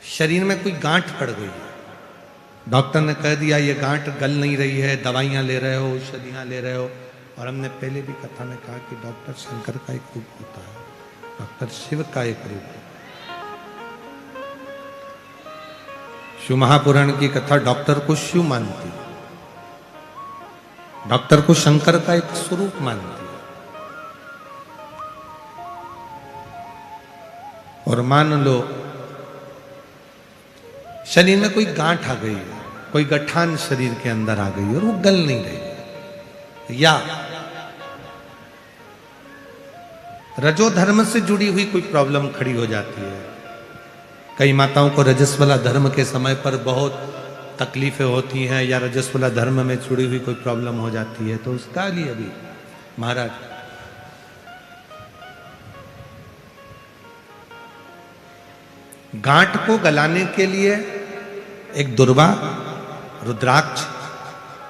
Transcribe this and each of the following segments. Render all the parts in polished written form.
शरीर में कोई गांठ पड़ गई है, डॉक्टर ने कह दिया ये गांठ गल नहीं रही है, दवाइयां ले रहे हो, औषधियां ले रहे हो। और हमने पहले भी कथा में कहा कि डॉक्टर शंकर का एक रूप होता है, डॉक्टर शिव का एक रूप है। शिव महापुराण की कथा डॉक्टर को शिव मानती है, डॉक्टर को शंकर का एक स्वरूप मानती है। और मान लो शरीर में कोई गांठ आ गई है, कोई गठान शरीर के अंदर आ गई और वो गल नहीं रही, या रजो धर्म से जुड़ी हुई कोई प्रॉब्लम खड़ी हो जाती है। कई माताओं को रजस्वला धर्म के समय पर बहुत तकलीफें होती हैं, या रजस्वला धर्म में जुड़ी हुई कोई प्रॉब्लम हो जाती है, तो उसका लिए अभी महाराज गांठ को गलाने के लिए एक दुर्वा रुद्राक्ष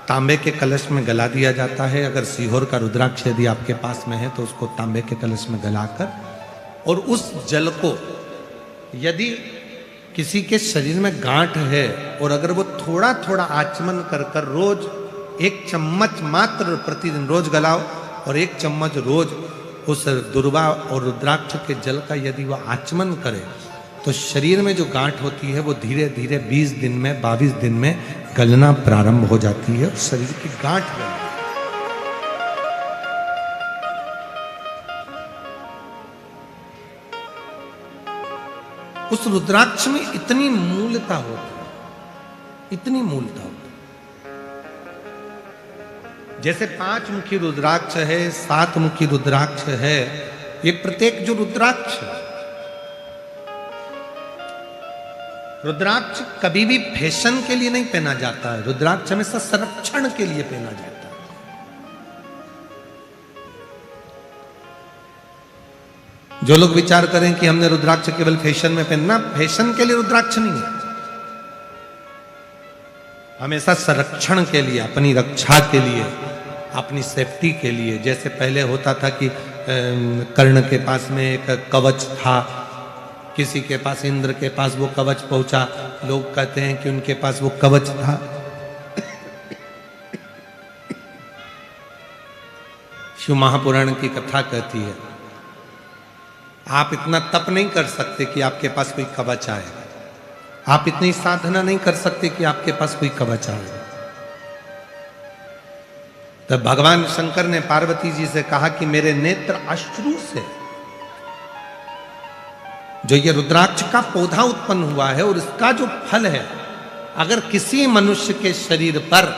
तांबे के कलश में गला दिया जाता है। अगर सीहोर का रुद्राक्ष यदि आपके पास में है तो उसको तांबे के कलश में गलाकर, और उस जल को यदि किसी के शरीर में गांठ है और अगर वो थोड़ा थोड़ा आचमन कर कर रोज 1 चम्मच मात्र प्रतिदिन रोज गलाओ, और 1 चम्मच रोज उस दुर्वा और रुद्राक्ष के जल का यदि वह आचमन करे, तो शरीर में जो गांठ होती है वो धीरे धीरे 20 दिन में 22 दिन में गलना प्रारंभ हो जाती है, और शरीर की गांठ गलती। उस रुद्राक्ष में इतनी मूलता होती है, इतनी मूलता होती है। जैसे 5 मुखी रुद्राक्ष है, 7 मुखी रुद्राक्ष है, ये प्रत्येक जो रुद्राक्ष है, रुद्राक्ष कभी भी फैशन के लिए नहीं पहना जाता है, रुद्राक्ष हमेशा संरक्षण के लिए पहना जाता है। जो लोग विचार करें कि हमने रुद्राक्ष केवल फैशन में पहनना, फैशन के लिए रुद्राक्ष नहीं है, हमेशा संरक्षण के लिए, अपनी रक्षा के लिए, अपनी सेफ्टी के लिए। जैसे पहले होता था कि कर्ण के पास में एक कवच था, किसी के पास इंद्र के पास वो कवच पहुंचा, लोग कहते हैं कि उनके पास वो कवच था। शिव महापुराण की कथा कहती है आप इतना तप नहीं कर सकते कि आपके पास कोई कवच आए, आप इतनी साधना नहीं कर सकते कि आपके पास कोई कवच आए। तब भगवान शंकर ने पार्वती जी से कहा कि मेरे नेत्र अश्रु से जो ये रुद्राक्ष का पौधा उत्पन्न हुआ है और इसका जो फल है, अगर किसी मनुष्य के शरीर पर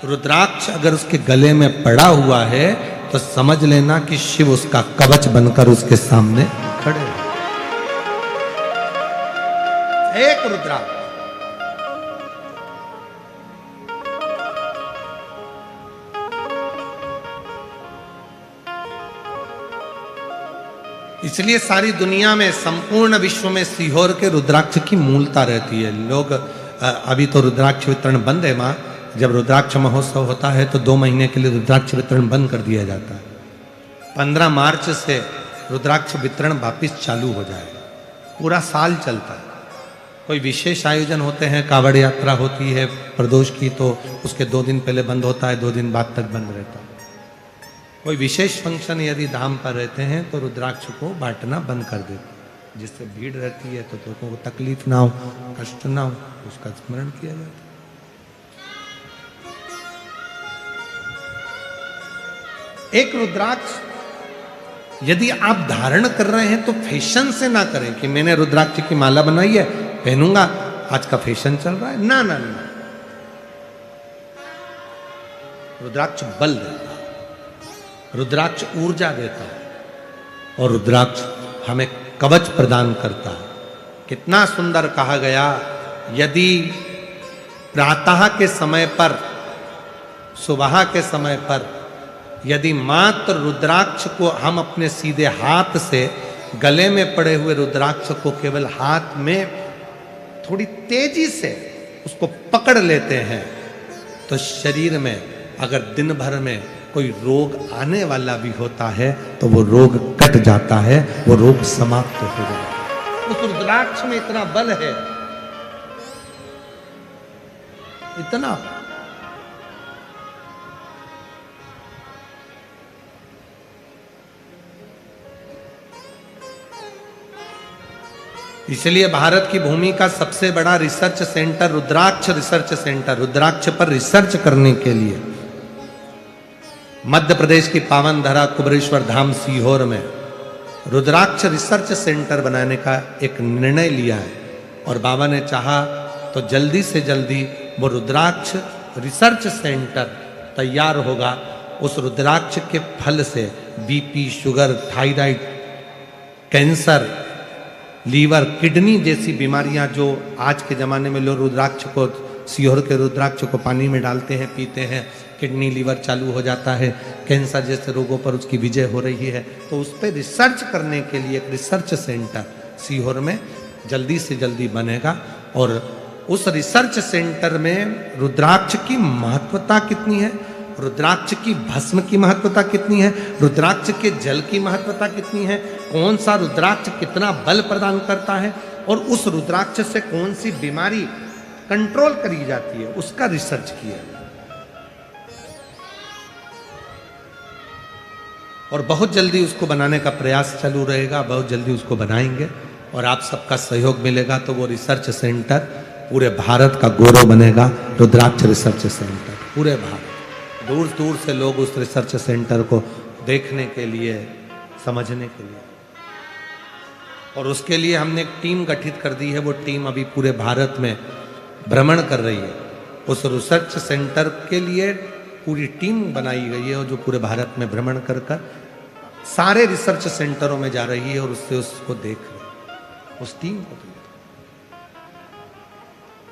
रुद्राक्ष अगर उसके गले में पड़ा हुआ है तो समझ लेना कि शिव उसका कवच बनकर उसके सामने खड़े हैं। एक रुद्राक्ष इसलिए सारी दुनिया में, संपूर्ण विश्व में सीहोर के रुद्राक्ष की मूलता रहती है। लोग अभी तो रुद्राक्ष वितरण बंद है माँ, जब रुद्राक्ष महोत्सव होता है तो 2 महीने के लिए रुद्राक्ष वितरण बंद कर दिया जाता है। 15 मार्च से रुद्राक्ष वितरण वापिस चालू हो जाएगा, पूरा साल चलता है। कोई विशेष आयोजन होते हैं, कावड़ यात्रा होती है प्रदोष की, तो उसके 2 दिन पहले बंद होता है, 2 दिन बाद तक बंद रहता है। कोई विशेष फंक्शन यदि धाम पर रहते हैं तो रुद्राक्ष को बांटना बंद कर देते हैं, जिससे भीड़ रहती है तो लोगों को तकलीफ ना हो, कष्ट ना हो, उसका स्मरण किया जाता है। एक रुद्राक्ष यदि आप धारण कर रहे हैं तो फैशन से ना करें कि मैंने रुद्राक्ष की माला बनाई है पहनूंगा, आज का फैशन चल रहा है। ना ना ना, रुद्राक्ष बल देता है, रुद्राक्ष ऊर्जा देता है, और रुद्राक्ष हमें कवच प्रदान करता है। कितना सुंदर कहा गया, यदि प्रातः के समय पर, सुबह के समय पर यदि मात्र रुद्राक्ष को हम अपने सीधे हाथ से गले में पड़े हुए रुद्राक्ष को केवल हाथ में थोड़ी तेजी से उसको पकड़ लेते हैं, तो शरीर में अगर दिन भर में कोई रोग आने वाला भी होता है तो वो रोग कट जाता है, वो रोग समाप्त हो जाता है। उस रुद्राक्ष में इतना बल है, इतना। इसलिए भारत की भूमि का सबसे बड़ा रिसर्च सेंटर रुद्राक्ष रिसर्च सेंटर, रुद्राक्ष पर रिसर्च करने के लिए मध्य प्रदेश की पावन धरा कुबेरेश्वर धाम सीहोर में रुद्राक्ष रिसर्च सेंटर बनाने का एक निर्णय लिया है। और बाबा ने चाहा तो जल्दी से जल्दी वो रुद्राक्ष रिसर्च सेंटर तैयार होगा। उस रुद्राक्ष के फल से BP, sugar, thyroid, cancer, liver, kidney जैसी बीमारियां जो आज के ज़माने में लोग रुद्राक्ष को, सीहोर के रुद्राक्ष को पानी में डालते हैं, पीते हैं, किडनी लीवर चालू हो जाता है, कैंसर जैसे रोगों पर उसकी विजय हो रही है। तो उस पर रिसर्च करने के लिए एक रिसर्च सेंटर सीहोर में जल्दी से जल्दी बनेगा। और उस रिसर्च सेंटर में रुद्राक्ष की महत्वता कितनी है, रुद्राक्ष की भस्म की महत्वता कितनी है, रुद्राक्ष के जल की महत्वता कितनी है, कौन सा रुद्राक्ष कितना बल प्रदान करता है, और उस रुद्राक्ष से कौन सी बीमारी कंट्रोल करी जाती है, उसका रिसर्च किया। और बहुत जल्दी उसको बनाने का प्रयास चालू रहेगा, बहुत जल्दी उसको बनाएंगे और आप सबका सहयोग मिलेगा तो वो रिसर्च सेंटर पूरे भारत का गौरव बनेगा। रुद्राक्ष रिसर्च सेंटर पूरे भारत, दूर दूर से लोग उस रिसर्च सेंटर को देखने के लिए, समझने के लिए, और उसके लिए हमने एक टीम गठित कर दी है। वो टीम अभी पूरे भारत में भ्रमण कर रही है। उस रिसर्च सेंटर के लिए पूरी टीम बनाई गई है और जो पूरे भारत में भ्रमण कर कर सारे रिसर्च सेंटरों में जा रही है और उससे उसको देख रही है। उस टीम को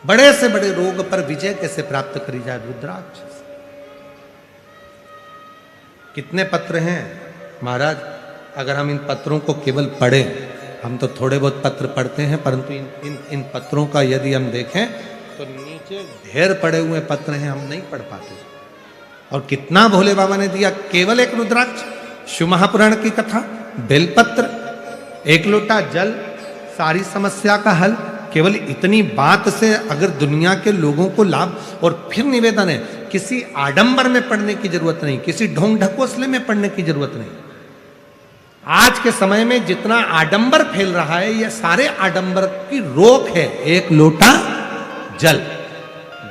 बड़े से बड़े रोग पर विजय कैसे प्राप्त करी जाए रुद्राक्ष से। कितने पत्र हैं महाराज, अगर हम इन पत्रों को केवल पढ़ें, हम तो थोड़े बहुत पत्र पढ़ते हैं, परंतु इन पत्रों का यदि हम देखें तो नीचे ढेर पड़े हुए पत्र हैं, हम नहीं पढ़ पाते। और कितना भोले बाबा ने दिया, केवल एक रुद्राक्ष, शिव महापुराण की कथा, बेलपत्र, एक लोटा जल, सारी समस्या का हल। केवल इतनी बात से अगर दुनिया के लोगों को लाभ। और फिर निवेदन है, किसी आडंबर में पढ़ने की जरूरत नहीं, किसी ढोंग ढकोसले में पढ़ने की जरूरत नहीं। आज के समय में जितना आडंबर फैल रहा है, यह सारे आडंबर की रोक है। एक लोटा जल,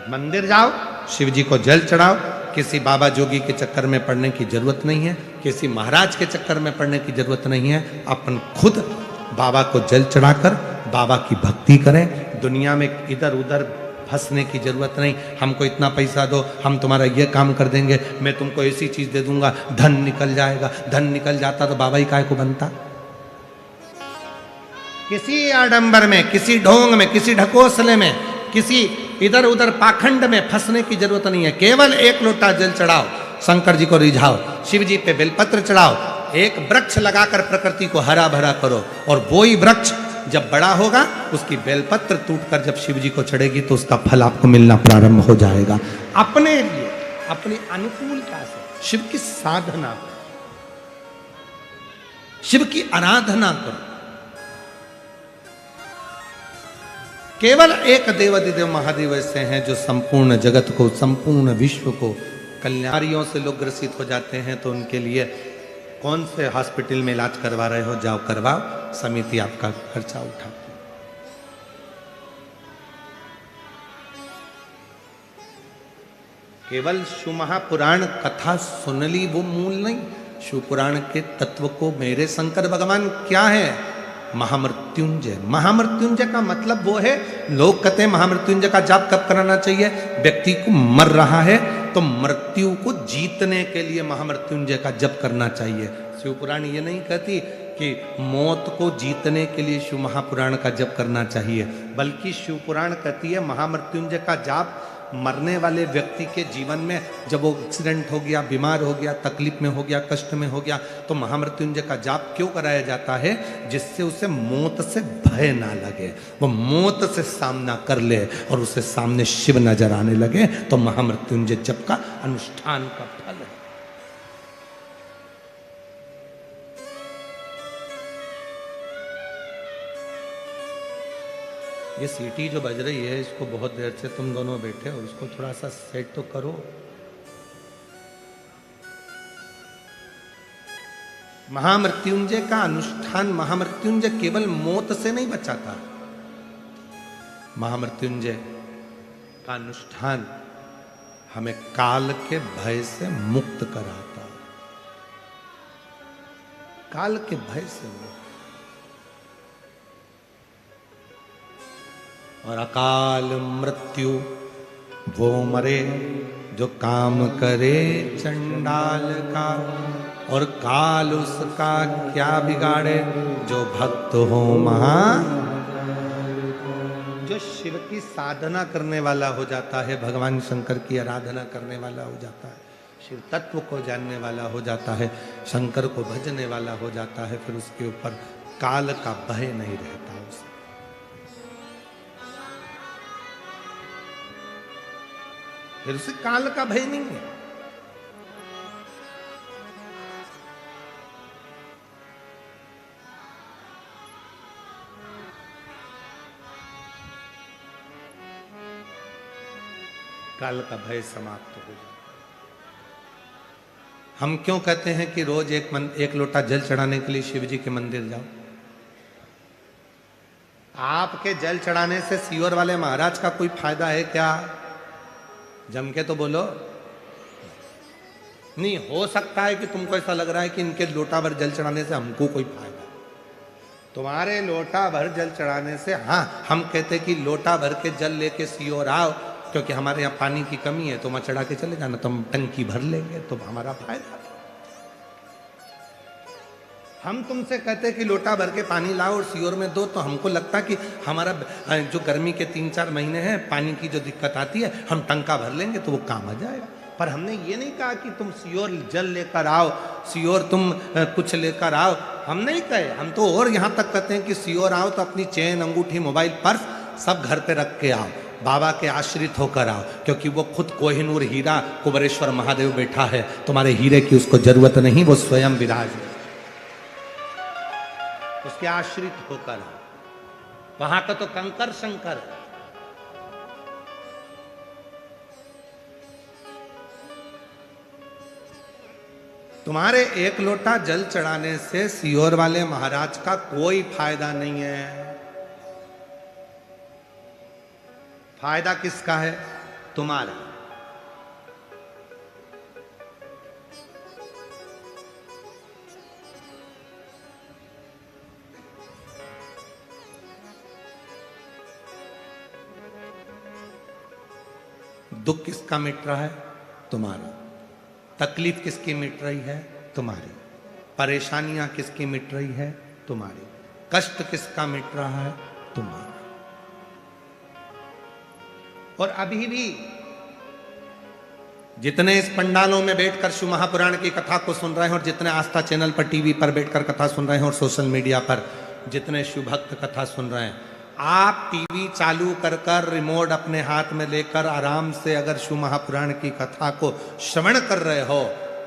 मंदिर जाओ, शिव जी को जल चढ़ाओ। किसी बाबा जोगी के चक्कर में पढ़ने की जरूरत नहीं है, किसी महाराज के चक्कर में पढ़ने की जरूरत नहीं है। अपन खुद बाबा को जल चढ़ाकर बाबा की भक्ति करें। दुनिया में इधर उधर फंसने की जरूरत नहीं। हमको इतना पैसा दो, हम तुम्हारा ये काम कर देंगे, मैं तुमको ऐसी चीज दे दूंगा, धन निकल जाएगा। धन निकल जाता तो बाबा ही काय को बनता। किसी आडंबर में, किसी ढोंग में, किसी ढकोसले में, किसी इधर उधर पाखंड में फंसने की जरूरत नहीं है। केवल एक लोटा जल चढ़ाओ, शंकर जी को रिझाओ, शिव जी पे बेलपत्र चढ़ाओ, एक वृक्ष लगाकर प्रकृति को हरा भरा करो। और वो ही वृक्ष जब बड़ा होगा, उसकी बेलपत्र टूटकर जब शिव जी को चढ़ेगी तो उसका फल आपको मिलना प्रारंभ हो जाएगा। अपने लिए, अपनी अनुकूलता से शिव की साधना करो, शिव की आराधना करो। केवल एक देवाधिदेव महादेव ऐसे हैं जो संपूर्ण जगत को, संपूर्ण विश्व को, कल्याणियों से लोग ग्रसित हो जाते हैं तो उनके लिए कौन से हॉस्पिटल में इलाज करवा रहे हो, जाओ करवाओ, समिति आपका खर्चा उठाती है। केवल शिव महापुराण कथा सुन ली वो मूल नहीं, शिव पुराण के तत्व को मेरे शंकर भगवान क्या है, महामृत्युंजय। महामृत्युंजय का मतलब वो है, लोग कहते हैं महामृत्युंजय का जाप कब कराना चाहिए, व्यक्ति को मर रहा है तो मृत्यु को जीतने के लिए महामृत्युंजय का जप करना चाहिए। शिव पुराण ये नहीं कहती कि मौत को जीतने के लिए शिव महापुराण का जप करना चाहिए, बल्कि शिव पुराण कहती है महामृत्युंजय का जाप मरने वाले व्यक्ति के जीवन में, जब वो एक्सीडेंट हो गया, बीमार हो गया, तकलीफ में हो गया, कष्ट में हो गया, तो महामृत्युंजय का जाप क्यों कराया जाता है, जिससे उसे मौत से भय ना लगे, वो मौत से सामना कर ले और उसे सामने शिव नजर आने लगे, तो महामृत्युंजय जप का अनुष्ठान का फल है। ये सीटी जो बज रही है इसको बहुत देर से तुम दोनों बैठे हो, इसको थोड़ा सा सेट तो करो। महामृत्युंजय का अनुष्ठान, महामृत्युंजय केवल मौत से नहीं बचाता, महामृत्युंजय का अनुष्ठान हमें काल के भय से मुक्त कराता, काल के भय से मुक्त। और अकाल मृत्यु वो मरे जो काम करे चंडाल का, और काल उसका क्या बिगाड़े जो भक्त हो महा। जो शिव की साधना करने वाला हो जाता है, भगवान शंकर की आराधना करने वाला हो जाता है, शिव तत्व को जानने वाला हो जाता है, शंकर को भजने वाला हो जाता है, फिर उसके ऊपर काल का भय नहीं रहता उसे। फिर उसे काल का भय नहीं है। काल का भय समाप्त हो जाए। हम क्यों कहते हैं कि रोज एक लोटा जल चढ़ाने के लिए शिव जी के मंदिर जाओ? आपके जल चढ़ाने से सीवर वाले महाराज का कोई फायदा है क्या? जम के तो बोलो। नहीं, हो सकता है कि तुमको ऐसा लग रहा है कि इनके लोटा भर जल चढ़ाने से हमको कोई फायदा। तुम्हारे लोटा भर जल चढ़ाने से, हाँ, हम कहते कि लोटा भर के जल लेके सीओर आओ, क्योंकि हमारे यहाँ पानी की कमी है, तो वहां चढ़ा के चले जाना, तो हम टंकी भर लेंगे, तो हमारा फायदा। हम तुमसे कहते कि लोटा भर के पानी लाओ और सीओर में दो, तो हमको लगता कि हमारा जो गर्मी के 3-4 महीने हैं पानी की जो दिक्कत आती है, हम टंका भर लेंगे तो वो काम आ जाएगा। पर हमने ये नहीं कहा कि तुम सीओर जल लेकर आओ, सीओर तुम कुछ लेकर आओ, हम नहीं कहे। हम तो और यहाँ तक कहते हैं कि सीओर आओ तो अपनी चेन, अंगूठी, मोबाइल, पर्स सब घर पे रख के आओ, बाबा के आश्रित होकर आओ, क्योंकि वो खुद कोहिनूर हीरा कुबरेश्वर महादेव बैठा है, तुम्हारे हीरे की उसको जरूरत नहीं, वो स्वयं विराज है, उसके आश्रित होकर आओ। वहां का तो कंकर शंकर है। तुम्हारे एक लोटा जल चढ़ाने से सीहोर वाले महाराज का कोई फायदा नहीं है। फायदा किसका है? तुम्हारा। दुख किसका मिट रहा है? तुम्हारा। तकलीफ किसकी मिट रही है? तुम्हारी। परेशानियां किसकी मिट रही है? तुम्हारी। कष्ट किसका मिट रहा है? तुम्हारा। और अभी भी जितने इस पंडालों में बैठकर शिव महापुराण की कथा को सुन रहे हैं, और जितने आस्था चैनल पर, टीवी पर बैठकर कथा सुन रहे हैं, और सोशल मीडिया पर जितने शिव भक्त कथा सुन रहे हैं, आप टीवी चालू कर कर, रिमोट अपने हाथ में लेकर आराम से अगर शिव महापुराण की कथा को श्रवण कर रहे हो,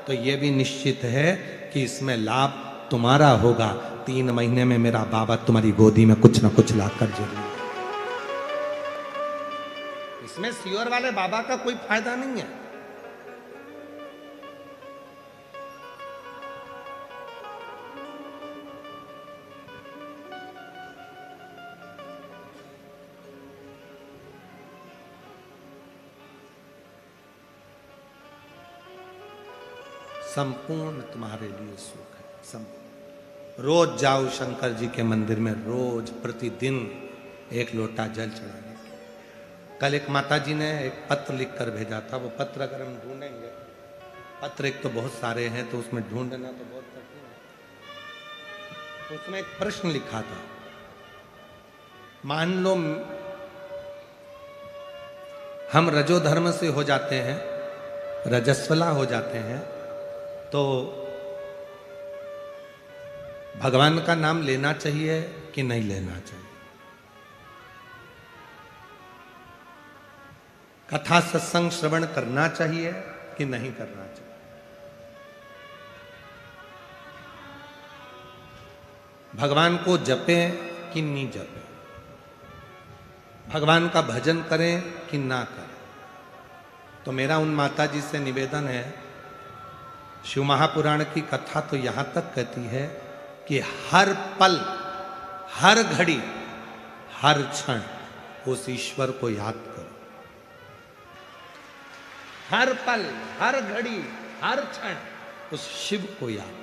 तो यह भी निश्चित है कि इसमें लाभ तुम्हारा होगा। 3 महीने में मेरा बाबा तुम्हारी गोदी में कुछ ना कुछ लाकर जरूर। इसमें सीहोर वाले बाबा का कोई फायदा नहीं है। संपूर्ण तुम्हारे लिए सुख है। संपूर्ण। रोज जाओ शंकर जी के मंदिर में, रोज प्रतिदिन एक लोटा जल चढ़ाने। कल एक माता जी ने एक पत्र लिखकर भेजा था, वो पत्र अगर हम ढूंढेंगे, पत्र एक तो बहुत सारे हैं, तो उसमें ढूंढना तो बहुत कठिन है। तो उसमें एक प्रश्न लिखा था, मान लो हम रजोधर्म से हो जाते हैं, रजस्वला हो जाते हैं, तो भगवान का नाम लेना चाहिए कि नहीं लेना चाहिए? कथा सत्संग श्रवण करना चाहिए कि नहीं करना चाहिए? भगवान को जपे कि नहीं जपे? भगवान का भजन करें कि ना करें। तो मेरा उन माता जी से निवेदन है, शिव महापुराण की कथा तो यहां तक कहती है कि हर पल, हर घड़ी, हर क्षण उस ईश्वर को याद करो। हर पल, हर घड़ी, हर क्षण उस शिव को याद।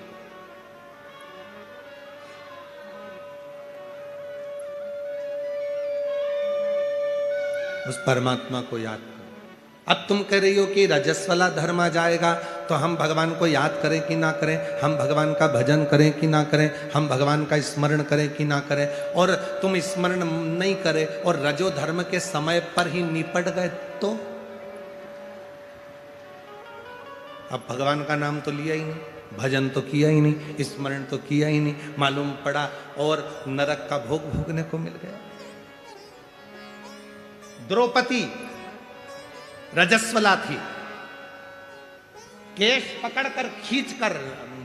उस परमात्मा को याद करो। अब तुम कह रही हो कि रजस्वला धर्म आ जाएगा तो हम भगवान को याद करें कि ना करें, हम भगवान का भजन करें कि ना करें, हम भगवान का स्मरण करें कि ना करें, और तुम स्मरण नहीं करे और रजो धर्म के समय पर ही निपट गए तो अब भगवान का नाम तो लिया ही नहीं, भजन तो किया ही नहीं, स्मरण तो किया ही नहीं, मालूम पड़ा और नरक का भोग भोगने को मिल गया। द्रौपदी रजस्वला थी, केश पकड़कर खींचकर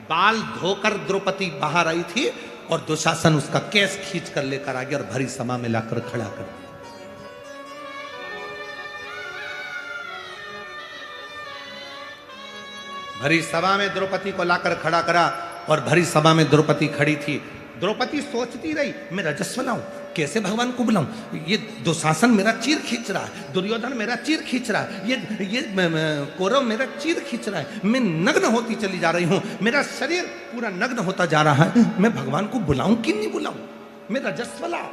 बाल धोकर द्रौपदी बाहर आई थी और दुशासन उसका केस खींचकर लेकर आ गया और भरी सभा में लाकर खड़ा कर दिया। भरी सभा में द्रौपदी को लाकर खड़ा करा और भरी सभा में द्रौपदी खड़ी थी। द्रौपदी सोचती रही, मैं रजस्वला हूं, कैसे भगवान को बुलाऊं, ये दुशासन मेरा चीर खींच रहा है, दुर्योधन मेरा चीर खींच रहा है, ये कौरव मेरा चीर खींच रहा है, मैं नग्न होती चली जा रही हूं, मेरा शरीर पूरा नग्न होता जा रहा है, मैं भगवान को बुलाऊं कि नहीं बुलाऊं, मैं रजस्वला,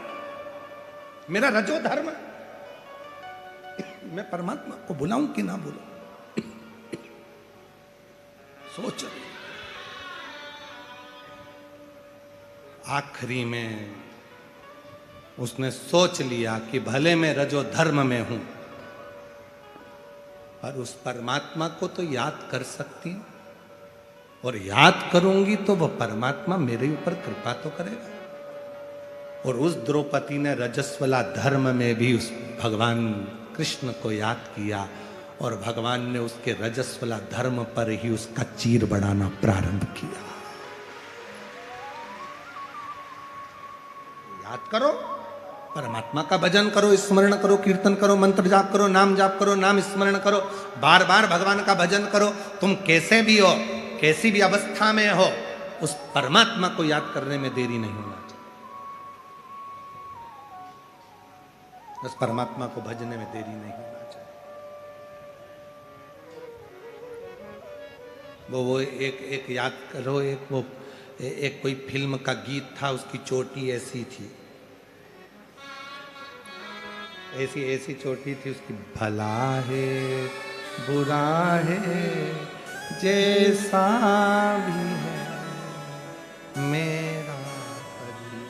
मेरा रजो धर्म, मैं परमात्मा को बुलाऊं कि ना बुलाऊं। सोच आखिरी में उसने सोच लिया कि भले मैं रजो धर्म में हूं पर उस परमात्मा को तो याद कर सकती हूं, और याद करूंगी तो वह परमात्मा मेरे ऊपर कृपा तो करेगा। और उस द्रौपदी ने रजस्वला धर्म में भी उस भगवान कृष्ण को याद किया और भगवान ने उसके रजस्वला धर्म पर ही उसका चीर बढ़ाना प्रारंभ किया। याद करो, परमात्मा का भजन करो, स्मरण करो, कीर्तन करो, मंत्र जाप करो, नाम जाप करो, नाम स्मरण करो, बार बार भगवान का भजन करो। तुम कैसे भी हो, कैसी भी अवस्था में हो, उस परमात्मा को याद करने में देरी नहीं होना चाहिए, उस परमात्मा को भजने में देरी नहीं होना चाहिए। वो एक याद करो, एक कोई फिल्म का गीत था, उसकी चोटी ऐसी थी, ऐसी चोटी थी उसकी, भला है बुरा है जैसा भी है मेरा पति।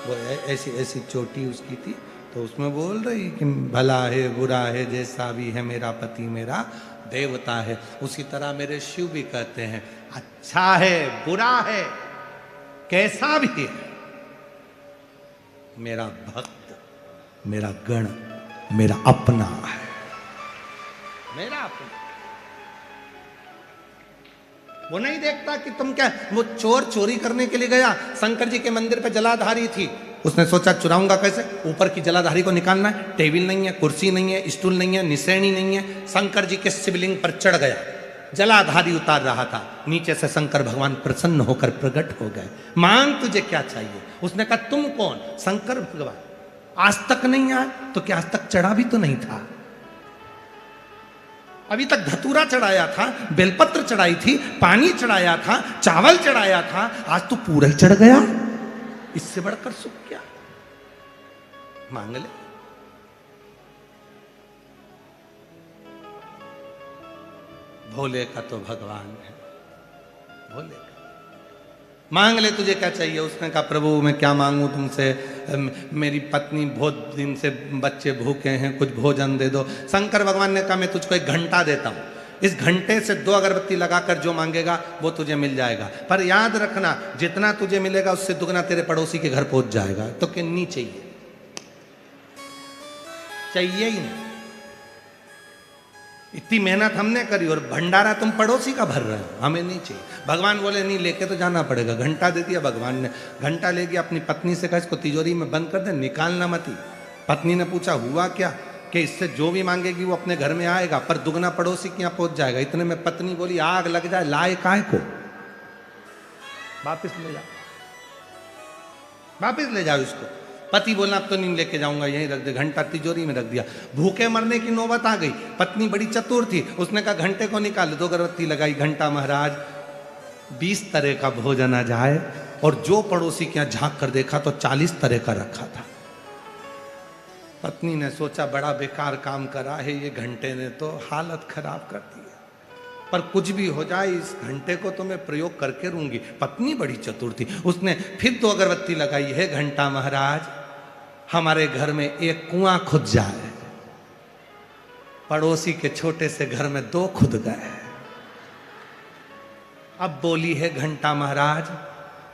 वो ऐसी चोटी उसकी थी, तो उसमें बोल रही कि भला है बुरा है जैसा भी है मेरा पति मेरा देवता है। उसी तरह मेरे शिव भी कहते हैं, अच्छा है बुरा है कैसा भी है मेरा भक्त, मेरा गण, मेरा अपना है, मेरा अपना। वो नहीं देखता कि तुम क्या, वो चोर चोरी करने के लिए गया, शंकर जी के मंदिर पे जलाधारी थी, उसने सोचा चुराऊंगा कैसे, ऊपर की जलाधारी को निकालना है, टेबल नहीं है, कुर्सी नहीं है, स्टूल नहीं है, निसैनी नहीं है, शंकर जी के शिवलिंग पर चढ़ गया, जलाधारी उतार रहा था, नीचे से शंकर भगवान प्रसन्न होकर प्रकट हो गए, मांग तुझे क्या चाहिए। उसने कहा तुम कौन, शंकर भगवान, आज तक नहीं आया, तो क्या आज तक चढ़ा भी तो नहीं था, अभी तक धतूरा चढ़ाया था, बेलपत्र चढ़ाई थी, पानी चढ़ाया था, चावल चढ़ाया था, आज तो पूरा ही चढ़ गया, इससे बढ़कर सुख क्या, मांग ले। भोले का तो भगवान है, भोले का मांग ले तुझे क्या चाहिए। उसने कहा प्रभु मैं क्या मांगू तुमसे, मेरी पत्नी बहुत दिन से बच्चे भूखे हैं, कुछ भोजन दे दो। शंकर भगवान ने कहा मैं तुझको 1 घंटा देता हूँ, इस घंटे से 2 अगरबत्ती लगाकर जो मांगेगा वो तुझे मिल जाएगा, पर याद रखना जितना तुझे मिलेगा उससे दुगना तेरे पड़ोसी के घर पहुंच जाएगा। तो कि नहीं चाहिए, चाहिए ही नहीं, इतनी मेहनत हमने करी और भंडारा तुम पड़ोसी का भर रहे हो, हमें नहीं चाहिए। भगवान बोले नहीं, लेके तो जाना पड़ेगा। घंटा दे दिया भगवान ने, घंटा ले गया, अपनी पत्नी से कहा इसको तिजोरी में बंद कर दे, निकालना मत ही। पत्नी ने पूछा हुआ क्या, कि इससे जो भी मांगेगी वो अपने घर में आएगा, पर दुगना पड़ोसी के यहाँ पहुंच जाएगा। इतने में पत्नी बोली आग लग जाए, लाए काय को, वापिस ले जाओ, वापिस ले जाओ इसको। पति बोला अब तो नहीं लेके जाऊंगा, यहीं रख दे। घंटा तिजोरी में रख दिया। भूखे मरने की नौबत आ गई। पत्नी बड़ी चतुर थी, उसने कहा घंटे को निकाल दो, अगरबत्ती लगाई। घंटा महाराज 20 तरह का भोजन आ जाए, और जो पड़ोसी के यहाँ झांक कर देखा तो 40 तरह का रखा था। पत्नी ने सोचा बड़ा बेकार काम करा है ये घंटे ने, तो हालत खराब कर दी है, पर कुछ भी हो जाए इस घंटे को तो मैं प्रयोग करके रहूंगी। पत्नी बड़ी चतुर थी, उसने फिर 2 अगरबत्ती लगाई। है घंटा महाराज, हमारे घर में एक कुआं खुद जाए। पड़ोसी के छोटे से घर में 2 खुद गए। अब बोली है घंटा महाराज,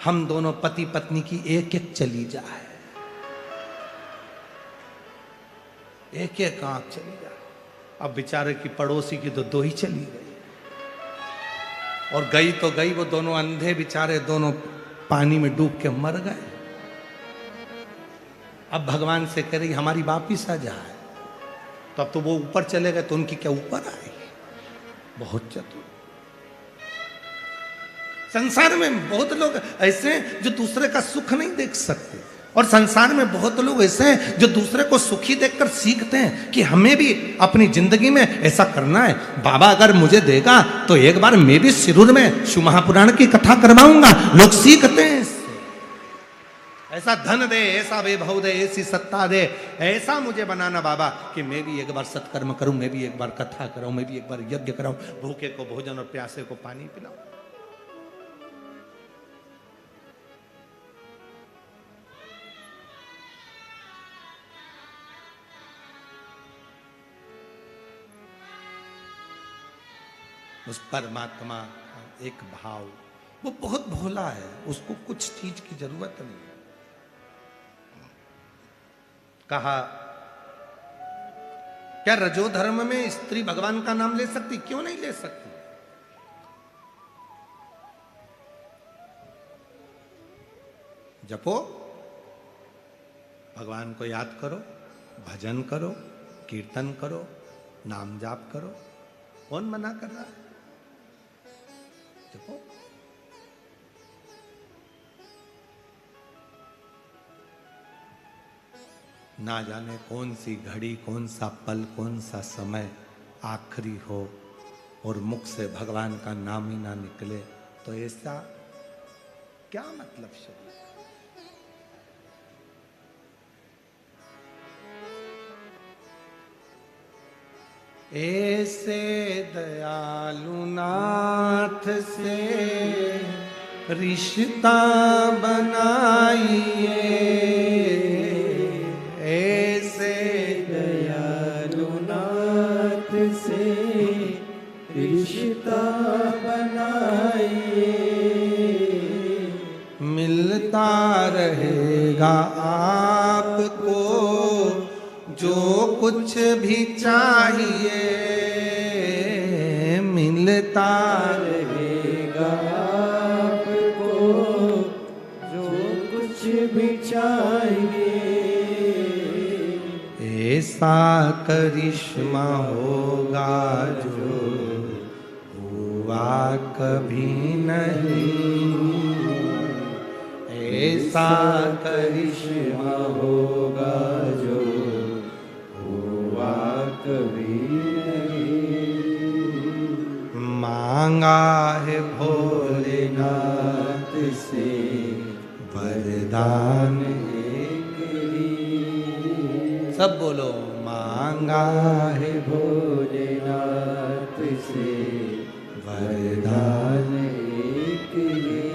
हम दोनों पति पत्नी की एक चली जाए, एक आंख चली जाए। अब बेचारे की पड़ोसी की तो 2 ही चली गई, और गई तो गई, वो दोनों अंधे बेचारे दोनों पानी में डूब के मर गए। अब भगवान से कह रही हमारी वापिस आ जाए, तो अब तो वो ऊपर चले गए, तो उनकी क्या ऊपर आई। बहुत चतुर। संसार में बहुत लोग ऐसे हैं जो दूसरे का सुख नहीं देख सकते, और संसार में बहुत लोग ऐसे हैं जो दूसरे को सुखी देखकर सीखते हैं कि हमें भी अपनी जिंदगी में ऐसा करना है। बाबा अगर मुझे देगा तो एक बार मैं भी शिरूर में शिव महापुराण की कथा करवाऊंगा। लोग सीखते हैं इससे। ऐसा धन दे, ऐसा वैभव दे, ऐसी सत्ता दे, ऐसा मुझे बनाना बाबा कि मैं भी एक बार सत्कर्म करूं, मैं भी एक बार कथा कराऊं, मैं भी एक बार यज्ञ कराऊं, भूखे को भोजन और प्यासे को पानी पिलाऊं। उस परमात्मा का एक भाव, वो बहुत भोला है, उसको कुछ चीज की जरूरत नहीं है। कहा क्या रजो धर्म में स्त्री भगवान का नाम ले सकती? क्यों नहीं ले सकती? जपो, भगवान को याद करो, भजन करो, कीर्तन करो, नाम जाप करो। कौन मना कर रहा है? जपो। ना जाने कौन सी घड़ी, कौन सा पल, कौन सा समय आखिरी हो और मुख से भगवान का नाम ही ना निकले, तो ऐसा क्या मतलब शरीर? ऐसे दयालु नाथ से रिश्ता बनाइए, ऐसे दयालु नाथ से रिश्ता बनाइए, मिलता रहेगा आपको जो कुछ भी चाहिए, मिलता रहेगा आपको जो कुछ भी चाहिए। ऐसा करिश्मा होगा जो हुआ कभी नहीं, ऐसा करिश्मा होगा जो हुआ कभी नहीं। मांगा है भोलेनाथ से वरदान एक ही, सब बोलो। मांगा है भोलेनाथ से वरदान एक ही।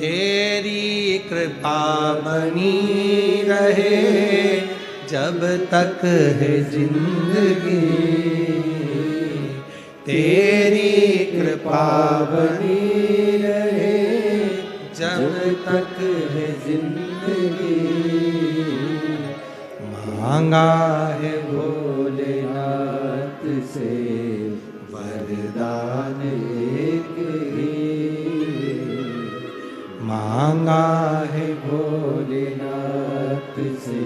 तेरी कृपा बनी रहे जब तक है जिंदगी, तेरी कृपा बनी रहे जब तक है जिंदगी। मांगा है भोलेनाथ से मांगा है भोलेनाथ से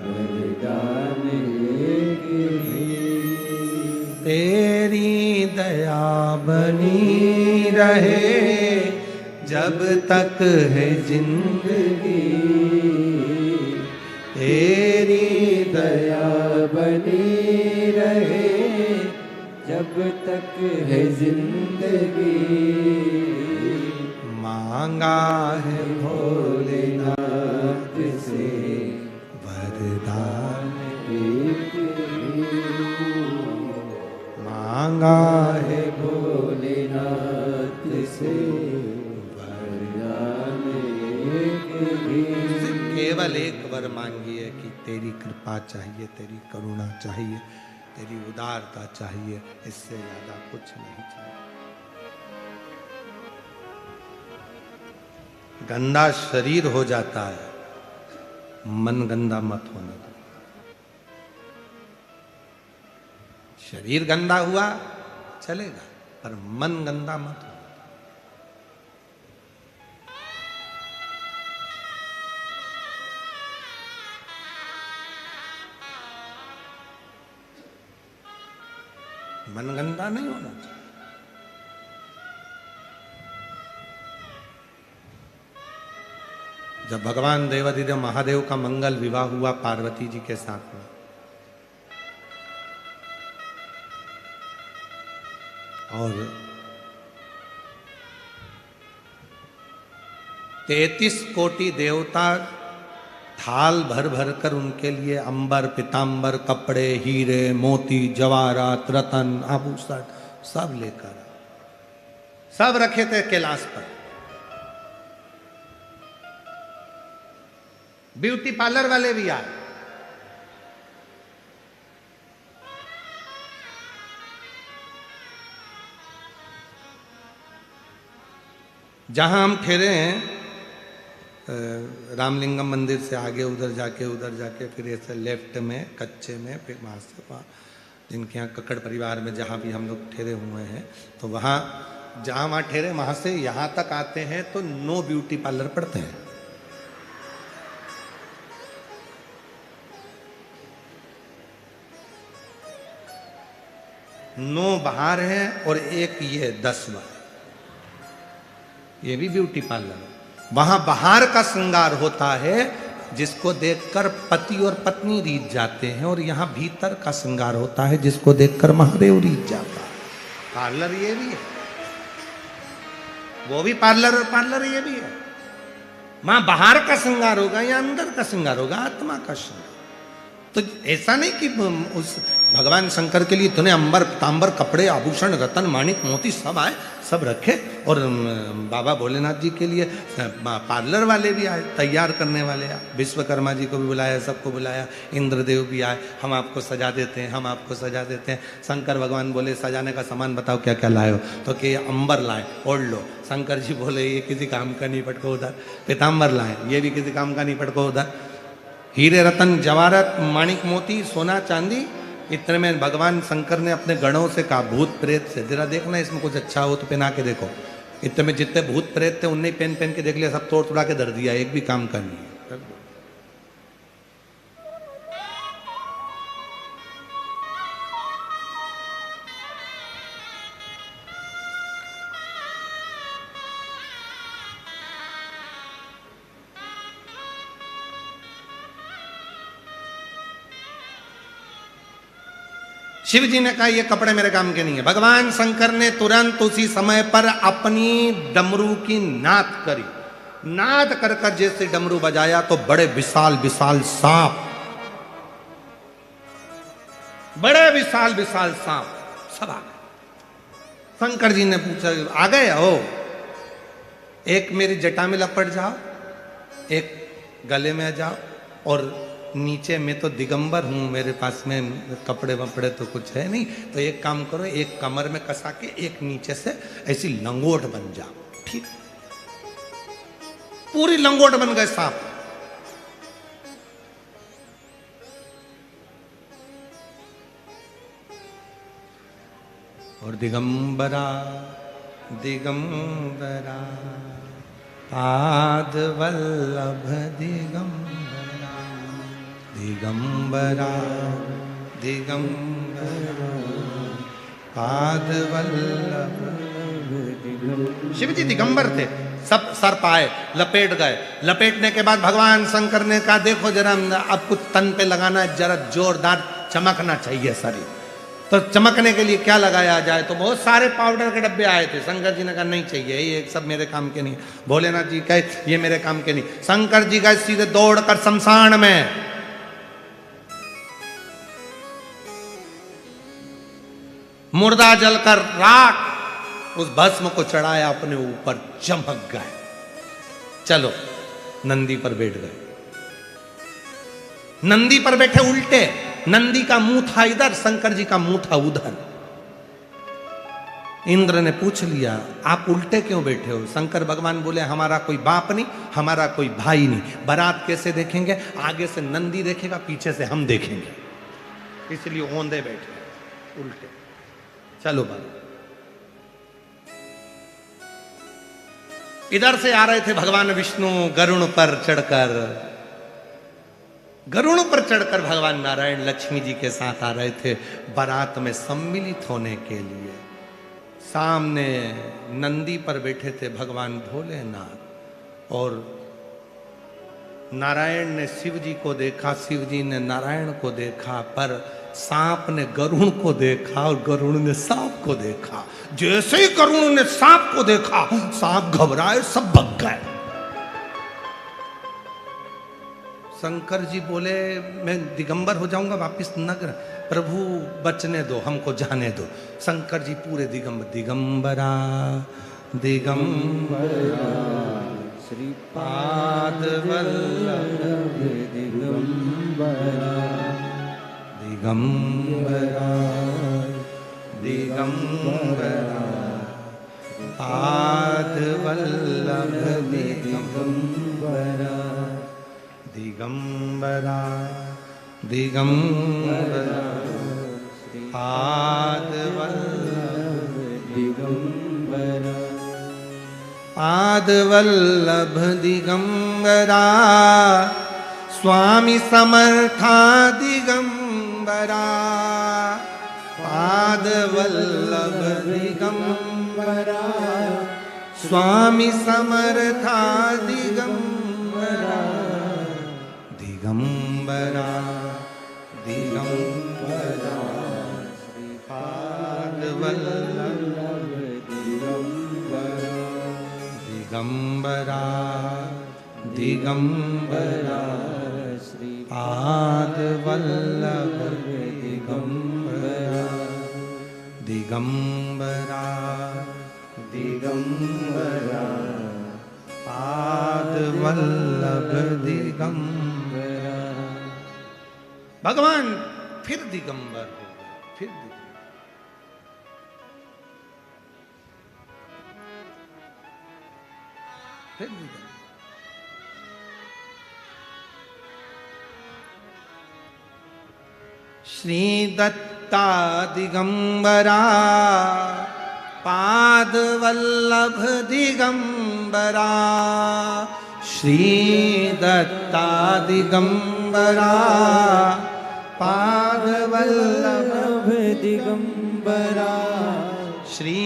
वरदान एक ही। तेरी दया बनी रहे जब तक है जिंदगी, तेरी दया बनी रहे जब तक है जिंदगी। मांगा है भोलेनाथ से वरदान, एक ही। मांगा है भोलेनाथ से वरदान एक ही। केवल एक वर मांगिए कि तेरी कृपा चाहिए, तेरी करुणा चाहिए, तेरी उदारता चाहिए, इससे ज्यादा कुछ नहीं चाहिए। गंदा शरीर हो जाता है, मन गंदा मत होने दो। शरीर गंदा हुआ चलेगा, पर मन गंदा मत हो। मन गंदा नहीं होना चाहिए। जब भगवान देवाधिदेव महादेव का मंगल विवाह हुआ पार्वती जी के साथ में, और 33 कोटि देवता थाल भर भर कर उनके लिए अंबर पीतांबर कपड़े हीरे मोती जवाहरात रतन आभूषण सब लेकर सब रखे थे कैलाश पर। ब्यूटी पार्लर वाले भी आए, जहां हम ठहरे हैं रामलिंगम मंदिर से आगे उधर जाके फिर ऐसे लेफ्ट में कच्चे में, फिर वहाँ से वहाँ जिनके यहाँ कक्कड़ परिवार में जहाँ भी हम लोग ठहरे हुए हैं, तो वहाँ जहाँ वहाँ ठहरे वहाँ से यहाँ तक आते हैं तो नो ब्यूटी पार्लर पड़ते हैं। नो बाहर है और एक ये 10 बार, ये भी ब्यूटी पार्लर है। वहां बाहर का श्रृंगार होता है जिसको देखकर पति और पत्नी रीझ जाते हैं, और यहाँ भीतर का श्रृंगार होता है जिसको देखकर महादेव रीझ जाता है। पार्लर ये भी है, वो भी पार्लर और पार्लर ये भी है। वहां बाहर का श्रृंगार होगा या अंदर का श्रृंगार होगा, आत्मा का श्रृंगार। तो ऐसा नहीं कि उस भगवान शंकर के लिए इतने अंबर तांबर कपड़े आभूषण रतन माणिक मोती सब आए, सब रखे, और बाबा भोलेनाथ जी के लिए पार्लर वाले भी आए, तैयार करने वाले आए, विश्वकर्मा जी को भी बुलाया, सबको बुलाया, इंद्रदेव भी आए, हम आपको सजा देते हैं, हम आपको सजा देते हैं। शंकर भगवान बोले सजाने का सामान बताओ क्या क्या लाए हो, तो कि अंबर लाए ओढ़ लो। शंकर जी बोले ये किसी काम का नहीं, पटको उधर। पीताम्बर लाए, ये भी किसी काम का नहीं, पटको उधर। हीरे रतन जवाहरत माणिक मोती सोना चांदी, इतने में भगवान शंकर ने अपने गणों से कहा भूत प्रेत से जरा देखना इसमें कुछ अच्छा हो तो पहना के देखो। इतने में जितने भूत प्रेत थे उन्हें पहन पहन के देख लिया, सब तोड़ तोड़ा के धर दिया, एक भी काम का नहीं है। शिव जी ने कहा ये कपड़े मेरे काम के नहीं है। भगवान शंकर ने तुरंत उसी समय पर अपनी डमरू की नाद करी, नाद कर कर जैसे डमरू बजाया तो बड़े विशाल विशाल सांप, बड़े विशाल विशाल सांप सब आ गए। शंकर जी ने पूछा आ गए हो, एक मेरी जटा में लपट जाओ, एक गले में जाओ, और नीचे मैं तो दिगंबर हूं, मेरे पास में कपड़े वपड़े तो कुछ है नहीं, तो एक काम करो, एक कमर में कसा के एक नीचे से ऐसी लंगोट बन जाओ। ठीक, पूरी लंगोट बन गए सांप। और दिगंबरा दिगंबरा पाद वल्लभ दिगंबरा दिगंबरा दिगंबरा पाद वल्लभ। शिव जी दिगंबर थे, सब सर पाए लपेट गए। लपेटने के बाद भगवान शंकर ने कहा देखो जरा अब कुछ तन पे लगाना है, जरा जोरदार चमकना चाहिए शरीर। तो चमकने के लिए क्या लगाया जाए, तो बहुत सारे पाउडर के डब्बे आए थे। शंकर जी ने कहा नहीं चाहिए, ये सब मेरे काम के नहीं। भोलेनाथ जी कहे ये मेरे काम के नहीं। शंकर जी गए सीधे दौड़कर शमशान में, मुर्दा जलकर राख उस भस्म को चढ़ाया अपने ऊपर, चमक गए। चलो नंदी पर बैठ गए। नंदी पर बैठे उल्टे, नंदी का मुंह था इधर, शंकर जी का मुंह था उधर। इंद्र ने पूछ लिया आप उल्टे क्यों बैठे हो? शंकर भगवान बोले हमारा कोई बाप नहीं, हमारा कोई भाई नहीं, बारात कैसे देखेंगे? आगे से नंदी देखेगा, पीछे से हम देखेंगे, इसलिए औंधे बैठे उल्टे। चलो बाबा, इधर से आ रहे थे भगवान विष्णु गरुण पर चढ़कर। गरुण पर चढ़कर भगवान नारायण लक्ष्मी जी के साथ आ रहे थे बारात में सम्मिलित होने के लिए। सामने नंदी पर बैठे थे भगवान भोलेनाथ, और नारायण ने शिव जी को देखा, शिव जी ने नारायण को देखा, पर सांप ने गरुण को देखा और गरुण ने सांप को देखा। जैसे ही गरुण ने सांप को देखा, सांप घबराए, सब भग गए। शंकर जी बोले मैं दिगंबर हो जाऊंगा वापिस नगर, प्रभु बचने दो, हमको जाने दो। शंकर जी पूरे दिगंबरा दिगंबरा श्रीपाद वल्लभ दिगंबरा दिगंबरा दिगंबरा पाद वल्लभ दिगंबरा दिगंबरा दिगंबरा पाद वल्लभ दिगंबरा पाद वल्लभ दिगंबरा स्वामी समर्था दिगंबरा पाद वल्लभ दिगंबरा स्वामी समर्था दिगंबरा दिगंबरा दिगंबरा श्रीपाद वल्लभ दिगंबरा दिगंबरा दिगंबरा श्रीपाद वल्लभ दिगंबरा दिगंबरा दिगंबरा पाद वल्लभ दिगंबरा। भगवान फिर दिगंबर हो गए, फिर दिगंबर। श्री दत्ता दिगंबरा पाद वल्लभ दिगंबरा श्री दत्ता दिगंबरा पाद वल्लभ दिगंबरा श्री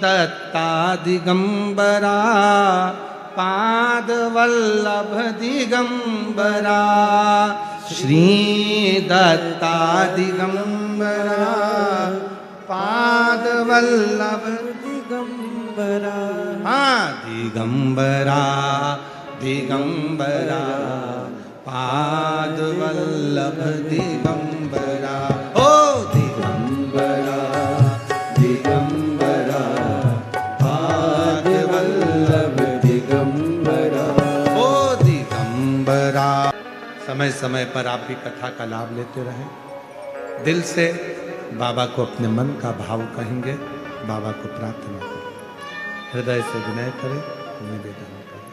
दत्ता दिगंबरा पाद वल्लभ दिगंबरा श्री दत्ता दिगंबरा पाद वल्लभ दिगंबरा। हाँ दिगंबरा दिगंबरा पाद वल्लभ दिगंबरा। ओ दिगंबरा दिगंबरा पाद वल्लभ दिगंबरा। ओ दिगंबरा। समय समय पर आप भी कथा का लाभ लेते रहें। दिल से बाबा को अपने मन का भाव कहेंगे, बाबा को प्रार्थना करें, हृदय से विनय करें, निवेदन करें।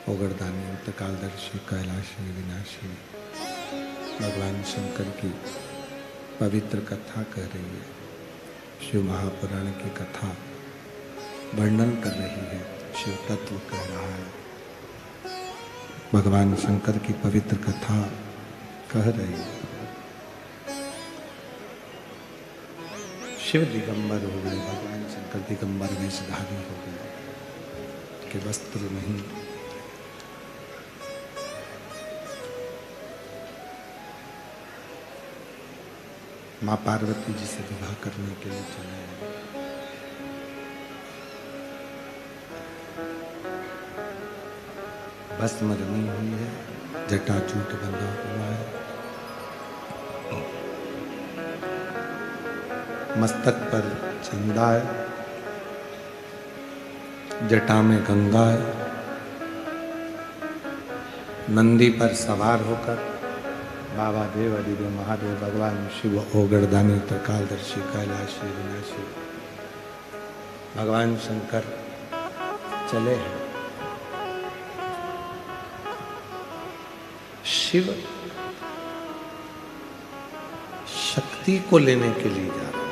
ओगरदानी अंतकालदर्शी कैलाशी विनाशी भगवान शंकर की पवित्र कथा कह रही है। शिव महापुराण की कथा वर्णन कर रही है, शिव तत्व कह रहा है। भगवान शंकर की पवित्र कथा कह रही है। शिव दिगंबर हो गए, भगवान शंकर दिगंबर वेशधारी हो गए कि वस्त्र नहीं। माँ पार्वती जी से विवाह करने के लिए चले आए। भस्म रमी हुई है, जटाजूट बंधा हुआ है, मस्तक पर चंदा है, जटा में गंगा है। नंदी पर सवार होकर बाबा देव अधिदेव महादेव भगवान शिव ओगरदानी त्रिकालदर्शी कैलाशी विनाशी भगवान शंकर चले हैं। शिव शक्ति को लेने के लिए जा रहे हैं।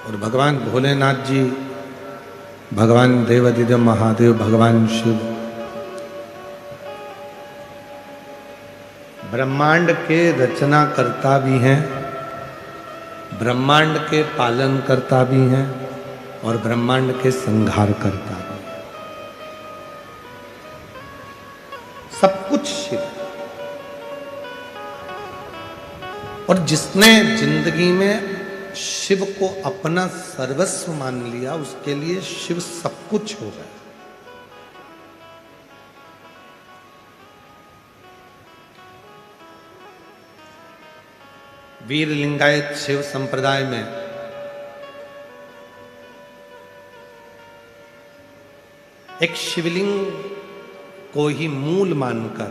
और भगवान भोलेनाथ जी, भगवान देवाधिदेव महादेव, भगवान शिव ब्रह्मांड के रचनाकर्ता भी हैं, ब्रह्मांड के पालन करता भी हैं और ब्रह्मांड के संहार करता भी हैं। सब कुछ शिव। और जिसने जिंदगी में शिव को अपना सर्वस्व मान लिया, उसके लिए शिव सब कुछ हो गया। वीर लिंगायत शिव संप्रदाय में एक शिवलिंग को ही मूल मानकर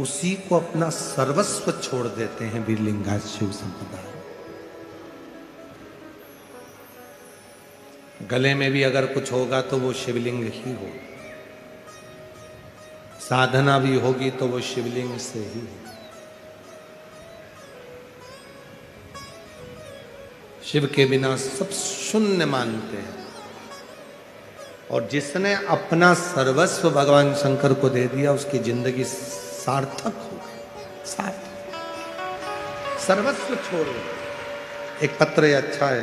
उसी को अपना सर्वस्व छोड़ देते हैं वीर लिंगायत शिव संप्रदाय। गले में भी अगर कुछ होगा तो वो शिवलिंग ही हो, साधना भी होगी तो वो शिवलिंग से ही हो। शिव के बिना सब शून्य मानते हैं, और जिसने अपना सर्वस्व भगवान शंकर को दे दिया उसकी जिंदगी सार्थक हो गई। सार्थक, सर्वस्व छोड़ दो। एक पत्र ये अच्छा है,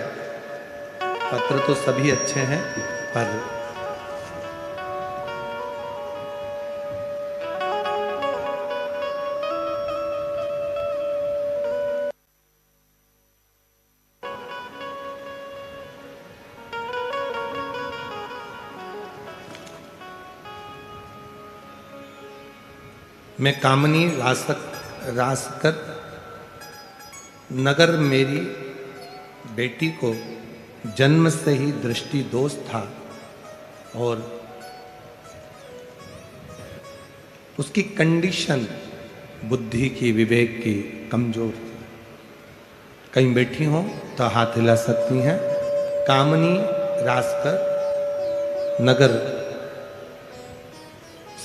पत्र तो सभी अच्छे हैं, पर मैं कामनी रासकर नगर मेरी बेटी को जन्म से ही दृष्टि दोष था और उसकी कंडीशन बुद्धि की, विवेक की कमजोर थी। कहीं बैठी हो तो हाथ हिला सकती हैं। कामनी रासकर नगर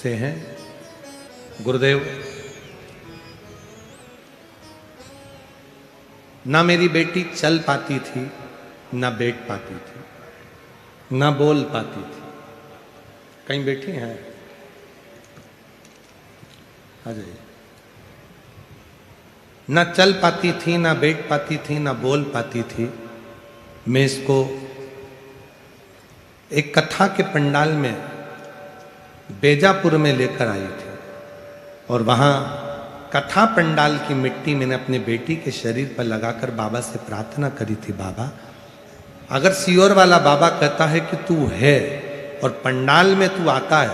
से हैं। गुरुदेव, ना मेरी बेटी चल पाती थी, ना बैठ पाती थी, ना बोल पाती थी। कहीं बैठी हैं? आ जाइए। ना चल पाती थी, ना बैठ पाती थी, ना बोल पाती थी। मैं इसको एक कथा के पंडाल में बेजापुर में लेकर आई थी, और वहां कथा पंडाल की मिट्टी मैंने अपने बेटी के शरीर पर लगाकर बाबा से प्रार्थना करी थी, बाबा अगर सियोर वाला बाबा कहता है कि तू है और पंडाल में तू आता है,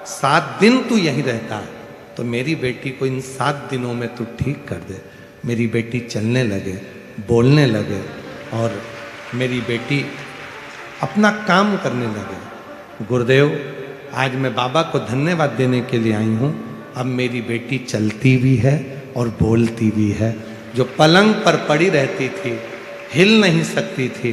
7 दिन तू यहीं रहता है, तो मेरी बेटी को इन 7 दिनों में तू ठीक कर दे। मेरी बेटी चलने लगे, बोलने लगे, और मेरी बेटी अपना काम करने लगे। गुरुदेव, आज मैं बाबा को धन्यवाद देने के लिए आई हूँ। अब मेरी बेटी चलती भी है और बोलती भी है। जो पलंग पर पड़ी रहती थी, हिल नहीं सकती थी,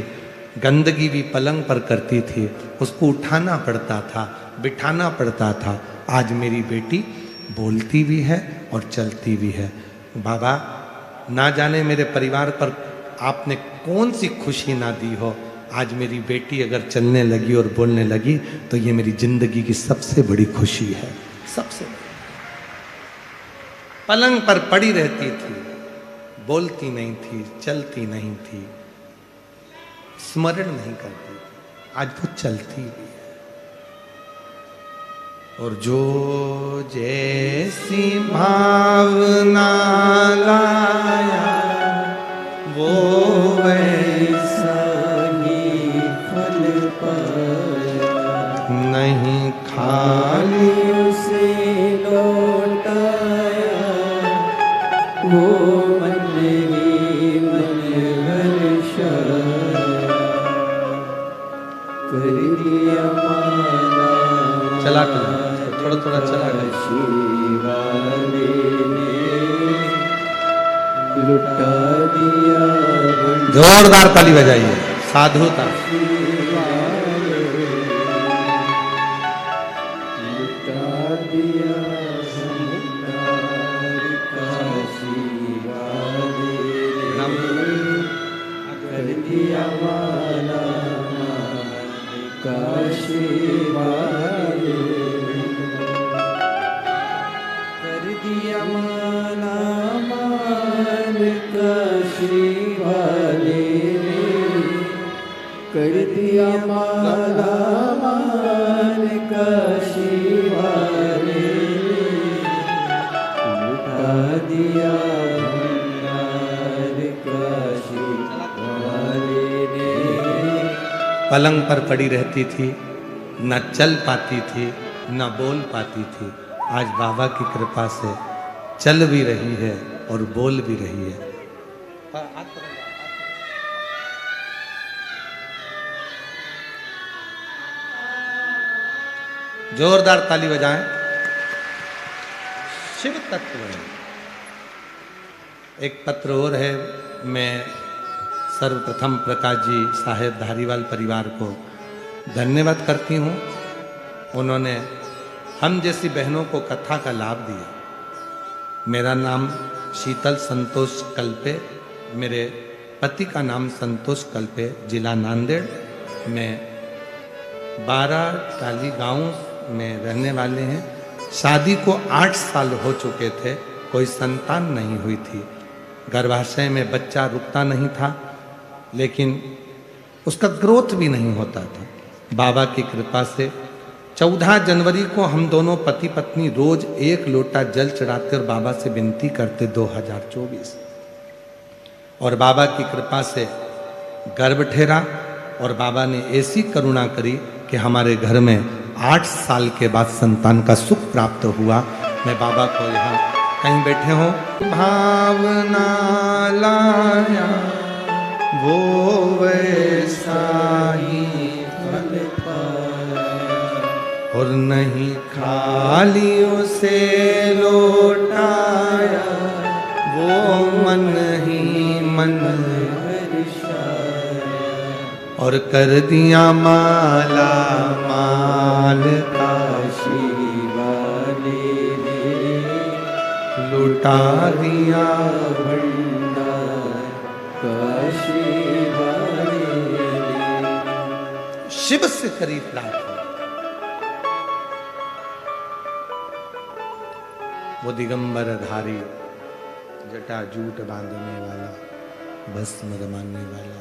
गंदगी भी पलंग पर करती थी, उसको उठाना पड़ता था, बिठाना पड़ता था, आज मेरी बेटी बोलती भी है और चलती भी है। बाबा, ना जाने मेरे परिवार पर आपने कौन सी खुशी ना दी हो, आज मेरी बेटी अगर चलने लगी और बोलने लगी तो ये मेरी जिंदगी की सबसे बड़ी खुशी है। सबसे पलंग पर पड़ी रहती थी, बोलती नहीं थी, चलती नहीं थी, स्मरण नहीं करती थी, आज वो चलती भी है। और जो जैसी भावना लाया वो वैसा ही फल पाया, नहीं खाली खाली उसे लौटाया, वो मन ही मन हर्षाया, कर दिया माना चला थोड़ा थोड़ा चला गया। शिवाले ने लुटा दिया जोरदार ताली बजाइए, साधुता। शिवाले, लुटा दिया भंडार का शिवाले ने, कर दिया माला का शिवाले, कर दिया माला मान का शिवाले ने, कर दिया माला मान का शिवाले ने, लुटा दिया भंडार का शिवाले ने। पलंग पर पड़ी रहती थी, न चल पाती थी, न बोल पाती थी, आज बाबा की कृपा से चल भी रही है और बोल भी रही है। जोरदार ताली बजाएं। शिव तत्व है। एक पत्र और है, मैं सर्वप्रथम प्रकाश जी साहेब धारीवाल परिवार को धन्यवाद करती हूँ। उन्होंने हम जैसी बहनों को कथा का लाभ दिया। मेरा नाम शीतल संतोष कल्पे, मेरे पति का नाम संतोष कल्पे, जिला नांदेड़ में 12 टाली गांव में रहने वाले हैं। शादी को 8 साल हो चुके थे, कोई संतान नहीं हुई थी। गर्भाशय में बच्चा रुकता नहीं था, लेकिन उसका ग्रोथ भी नहीं होता था। बाबा की कृपा से 14 जनवरी को हम दोनों पति पत्नी रोज 1 लोटा जल चढ़ाते और बाबा से विनती करते 2024, और बाबा की कृपा से गर्भ ठहरा और बाबा ने ऐसी करुणा करी कि हमारे घर में 8 साल के बाद संतान का सुख प्राप्त हुआ। मैं बाबा को यहाँ कहीं बैठे हो भावना लाया वो वैसा ही फल पाया, और नहीं खाली उसे लौटाया वो मन ही मन हर्षाया, और कर दिया माला माल काशी वाले ने, लुटा दिया भंडार काशी वाले ने। शिव से करीब प्राप्त, वो दिगंबर धारी, जटा जूट बांधने वाला, भस्म रमाने वाला,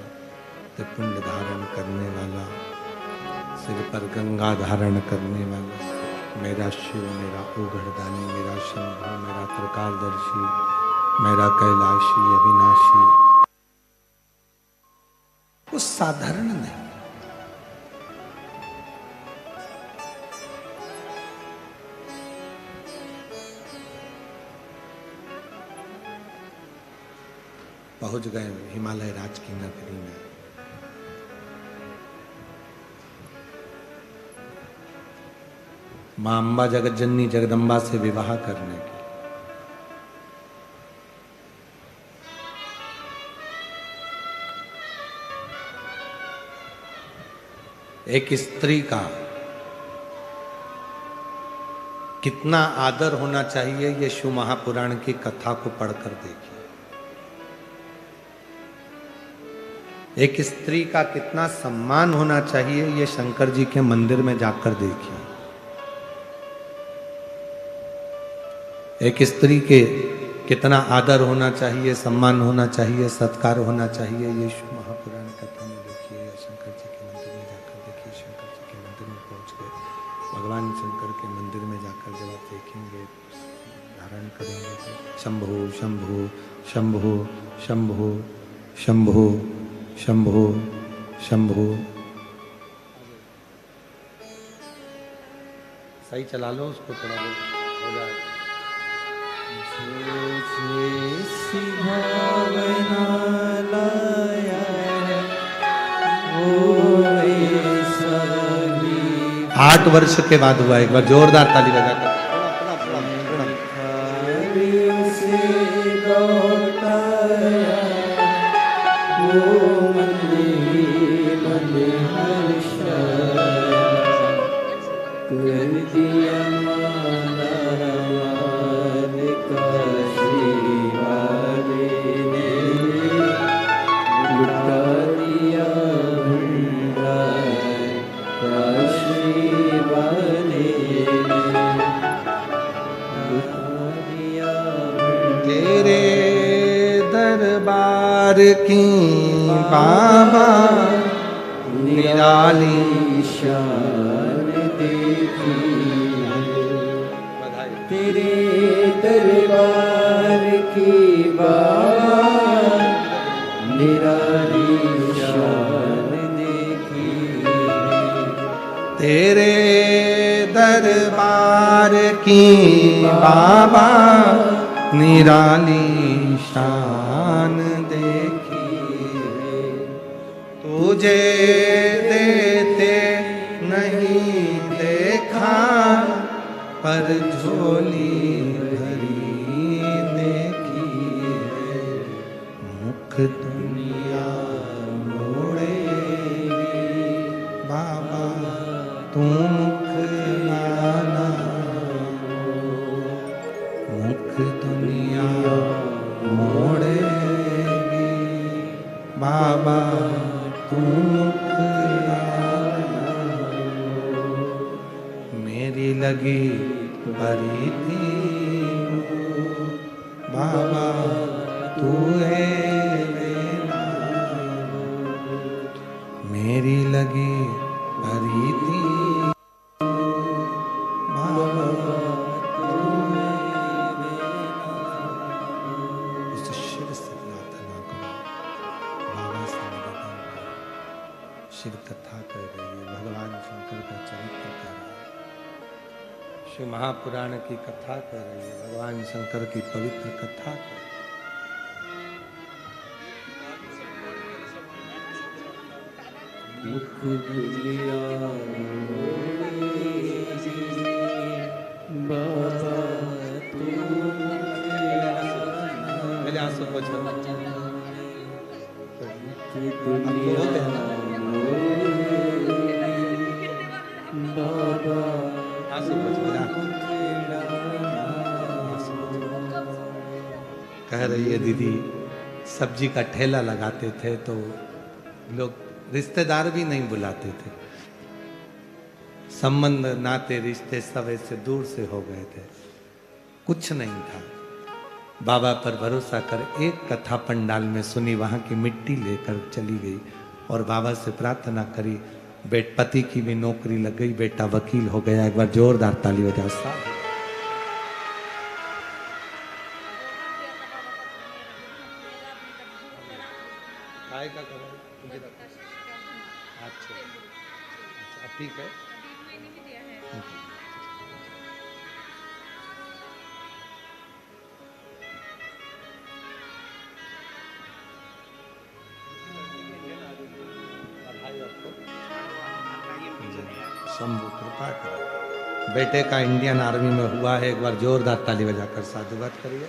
त्रिपुंड धारण करने वाला, सिर पर गंगा धारण करने वाला, मेरा शिव, मेरा ओघड़दानी, मेरा शंभु, मेरा त्रिकालदर्शी, मेरा कैलाशी अविनाशी, वो साधारण नहीं। पहुंच गए हिमालय राज की नगरी में। मां अंबा जगत जननी जगदम्बा से विवाह करने की। एक स्त्री का कितना आदर होना चाहिए, ये शिव महापुराण की कथा को पढ़कर देखिए। एक स्त्री का कितना सम्मान होना चाहिए, ये शंकर जी के मंदिर में जाकर देखिए। एक स्त्री के कितना आदर होना चाहिए, सम्मान होना चाहिए, सत्कार होना चाहिए, ये शिव महापुराण कथा में देखिए। शंकर जी के मंदिर में जाकर देखिए। शंकर जी के मंदिर में पहुंच गए, भगवान शंकर के मंदिर में जाकर जब आप देखेंगे, धारण करेंगे तो शंभो शंभो शंभो शंभो शंभो शंभो शंभो। सही चला लो उसको, थोड़ा बहुत हो जाए। भावना लाया वो ऐसा ही 8 वर्ष के बाद हुआ। एक बार जोरदार ताली बजाकर। खाली से लौटाया वो मन ही मन हर्षाया, कर दिया माला माल काशी वाले ने, लुटा दिया भंडार काशी वाले ने, लुटा दिया तेरे दरबार की बाबा निराली शान देखी, तेरे दरबार की बाबा निराली शान देखी, तेरे दरबार की बाबा निराली शान देखी है। तुझे देते नहीं देखा, पर झोली भरी देखी है। मुख दुनिया मोड़ेगी, बाबा तू मुख लाना, मुख दुनिया मोड़ेगी, बाबा तू मुख लाना। मेरी लगी परी थी बाबा तू है लेना, मेरी लगी परी थी बाबा तू है लेना। उस शिव से प्रार्थना करो, बाबा से निवेदन करो। शिव कथा कर रही है, भगवान शंकर का चरित्र कर रहा है, शिव महापुराण की कथा कर रही है, भगवान शंकर की पवित्र कथा कर रही है। मुख दुनिया मोड़ेगी, बाबा तू मुख लाना। मेरे आंसू पोंछो। मुख दुनिया मोड़ेगी, बाबा आंसू पोंछो ना। कह रही है दीदी, सब्जी का ठेला लगाते थे तो लोग रिश्तेदार भी नहीं बुलाते थे, संबंध नाते रिश्ते सब ऐसे दूर से हो गए थे, कुछ नहीं था। बाबा पर भरोसा कर एक कथा पंडाल में सुनी, वहां की मिट्टी लेकर चली गई और बाबा से प्रार्थना करी, पति की भी नौकरी लग गई, बेटा वकील हो गया। एक बार जोरदार ताली बजाओ साहब। अच्छा, ठीक है। शंभु कृपा करो। बेटे का इंडियन आर्मी में हुआ है, एक बार जोरदार ताली बजाकर साधुवाद करिए।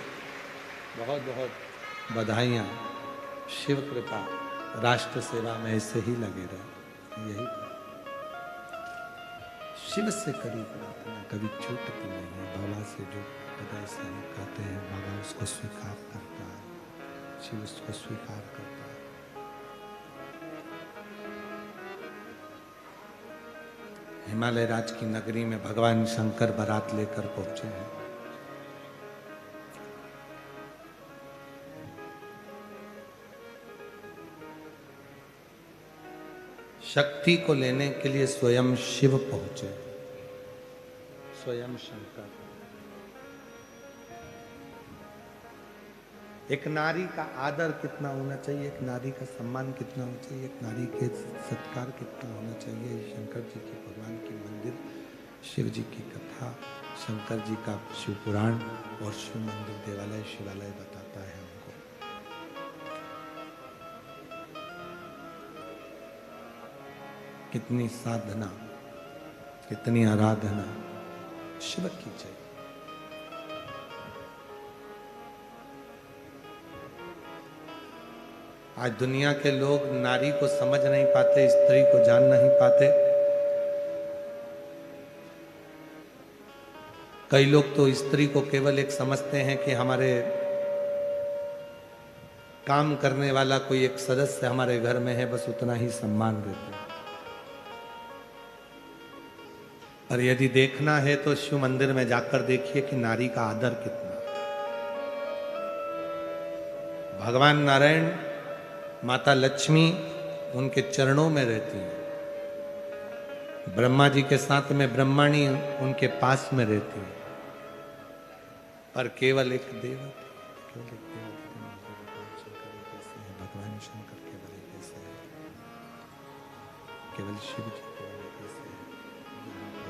बहुत बहुत बधाइयाँ। शिव कृपा, राष्ट्र सेवा में ऐसे ही लगे रहे। यही शिव से करी प्रार्थना, कभी छूटती नहीं है। बाबा से जो हृदय से हम कहते हैं, बाबा उसको स्वीकार करता है, शिव उसको स्वीकार करता है। हिमालय राज की नगरी में भगवान शंकर बारात लेकर पहुंचे हैं। शक्ति को लेने के लिए स्वयं शिव पहुंचे, स्वयं शंकर। एक नारी का आदर कितना होना चाहिए, एक नारी का सम्मान कितना होना चाहिए, एक नारी के सत्कार कितना होना चाहिए, शंकर जी के भगवान के मंदिर, शिव जी की कथा, शंकर जी का शिव पुराण और शिव मंदिर देवालय शिवालय बताता है हमको। कितनी साधना, कितनी आराधना शिव की चाहिए। आज दुनिया के लोग नारी को समझ नहीं पाते, स्त्री को जान नहीं पाते। कई लोग तो स्त्री को केवल एक समझते हैं कि हमारे काम करने वाला कोई एक सदस्य हमारे घर में है, बस उतना ही सम्मान देते हैं। और यदि देखना है तो शिव मंदिर में जाकर देखिए कि नारी का आदर कितना। भगवान नारायण, माता लक्ष्मी उनके चरणों में रहती है। ब्रह्मा जी के साथ में ब्रह्माणी उनके पास में रहती है। पर केवल एक देवता, भगवान शंकर केवल एक ऐसे है, केवल शिव जी केवल एक ऐसे है,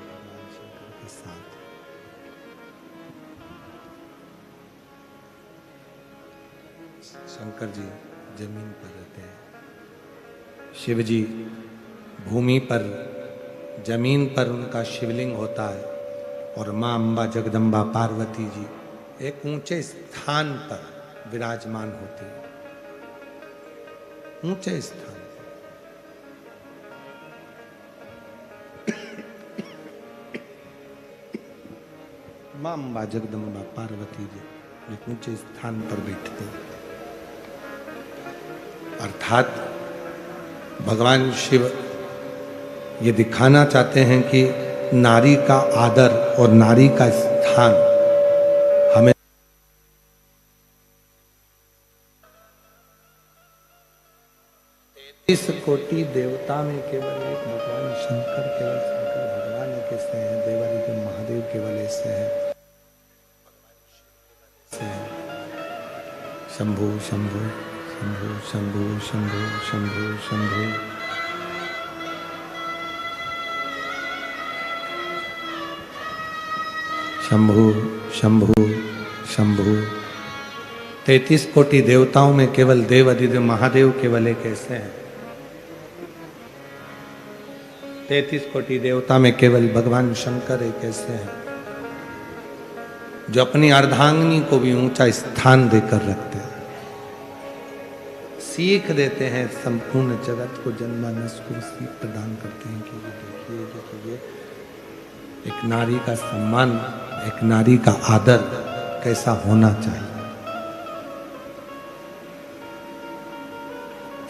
भगवान शंकर के साथ। शंकर जी जमीन पर रहते हैं, शिव जी भूमि पर, जमीन पर उनका शिवलिंग होता है, और मां अम्बा जगदम्बा पार्वती जी एक ऊंचे स्थान पर विराजमान होती है, ऊंचे स्थान पर। मां अम्बा जगदम्बा पार्वती जी एक ऊंचे स्थान पर बैठते हैं। अर्थात भगवान शिव ये दिखाना चाहते हैं कि नारी का आदर और नारी का स्थान हमें 33 कोटि देवता में केवल एक भगवान शंकर, केवल शंकर भगवान कैसे हैं, देवादिदेव महादेव केवल ऐसे हैं, शंभु शंभु शंभु शंभु शंभु शंभु शंभु। शंभु शंभु शंभु। 33 कोटि देवताओं में केवल देव अधिदेव महादेव केवल एक ऐसे हैं। 33 कोटि देवता में केवल भगवान शंकर एक ऐसे हैं जो अपनी अर्धांगिनी को भी ऊंचा स्थान देकर रखते हैं, सीख देते हैं, संपूर्ण जगत को जनमानस को सीख प्रदान करते हैं कि ये देखिए एक नारी का सम्मान, एक नारी का आदर कैसा होना चाहिए,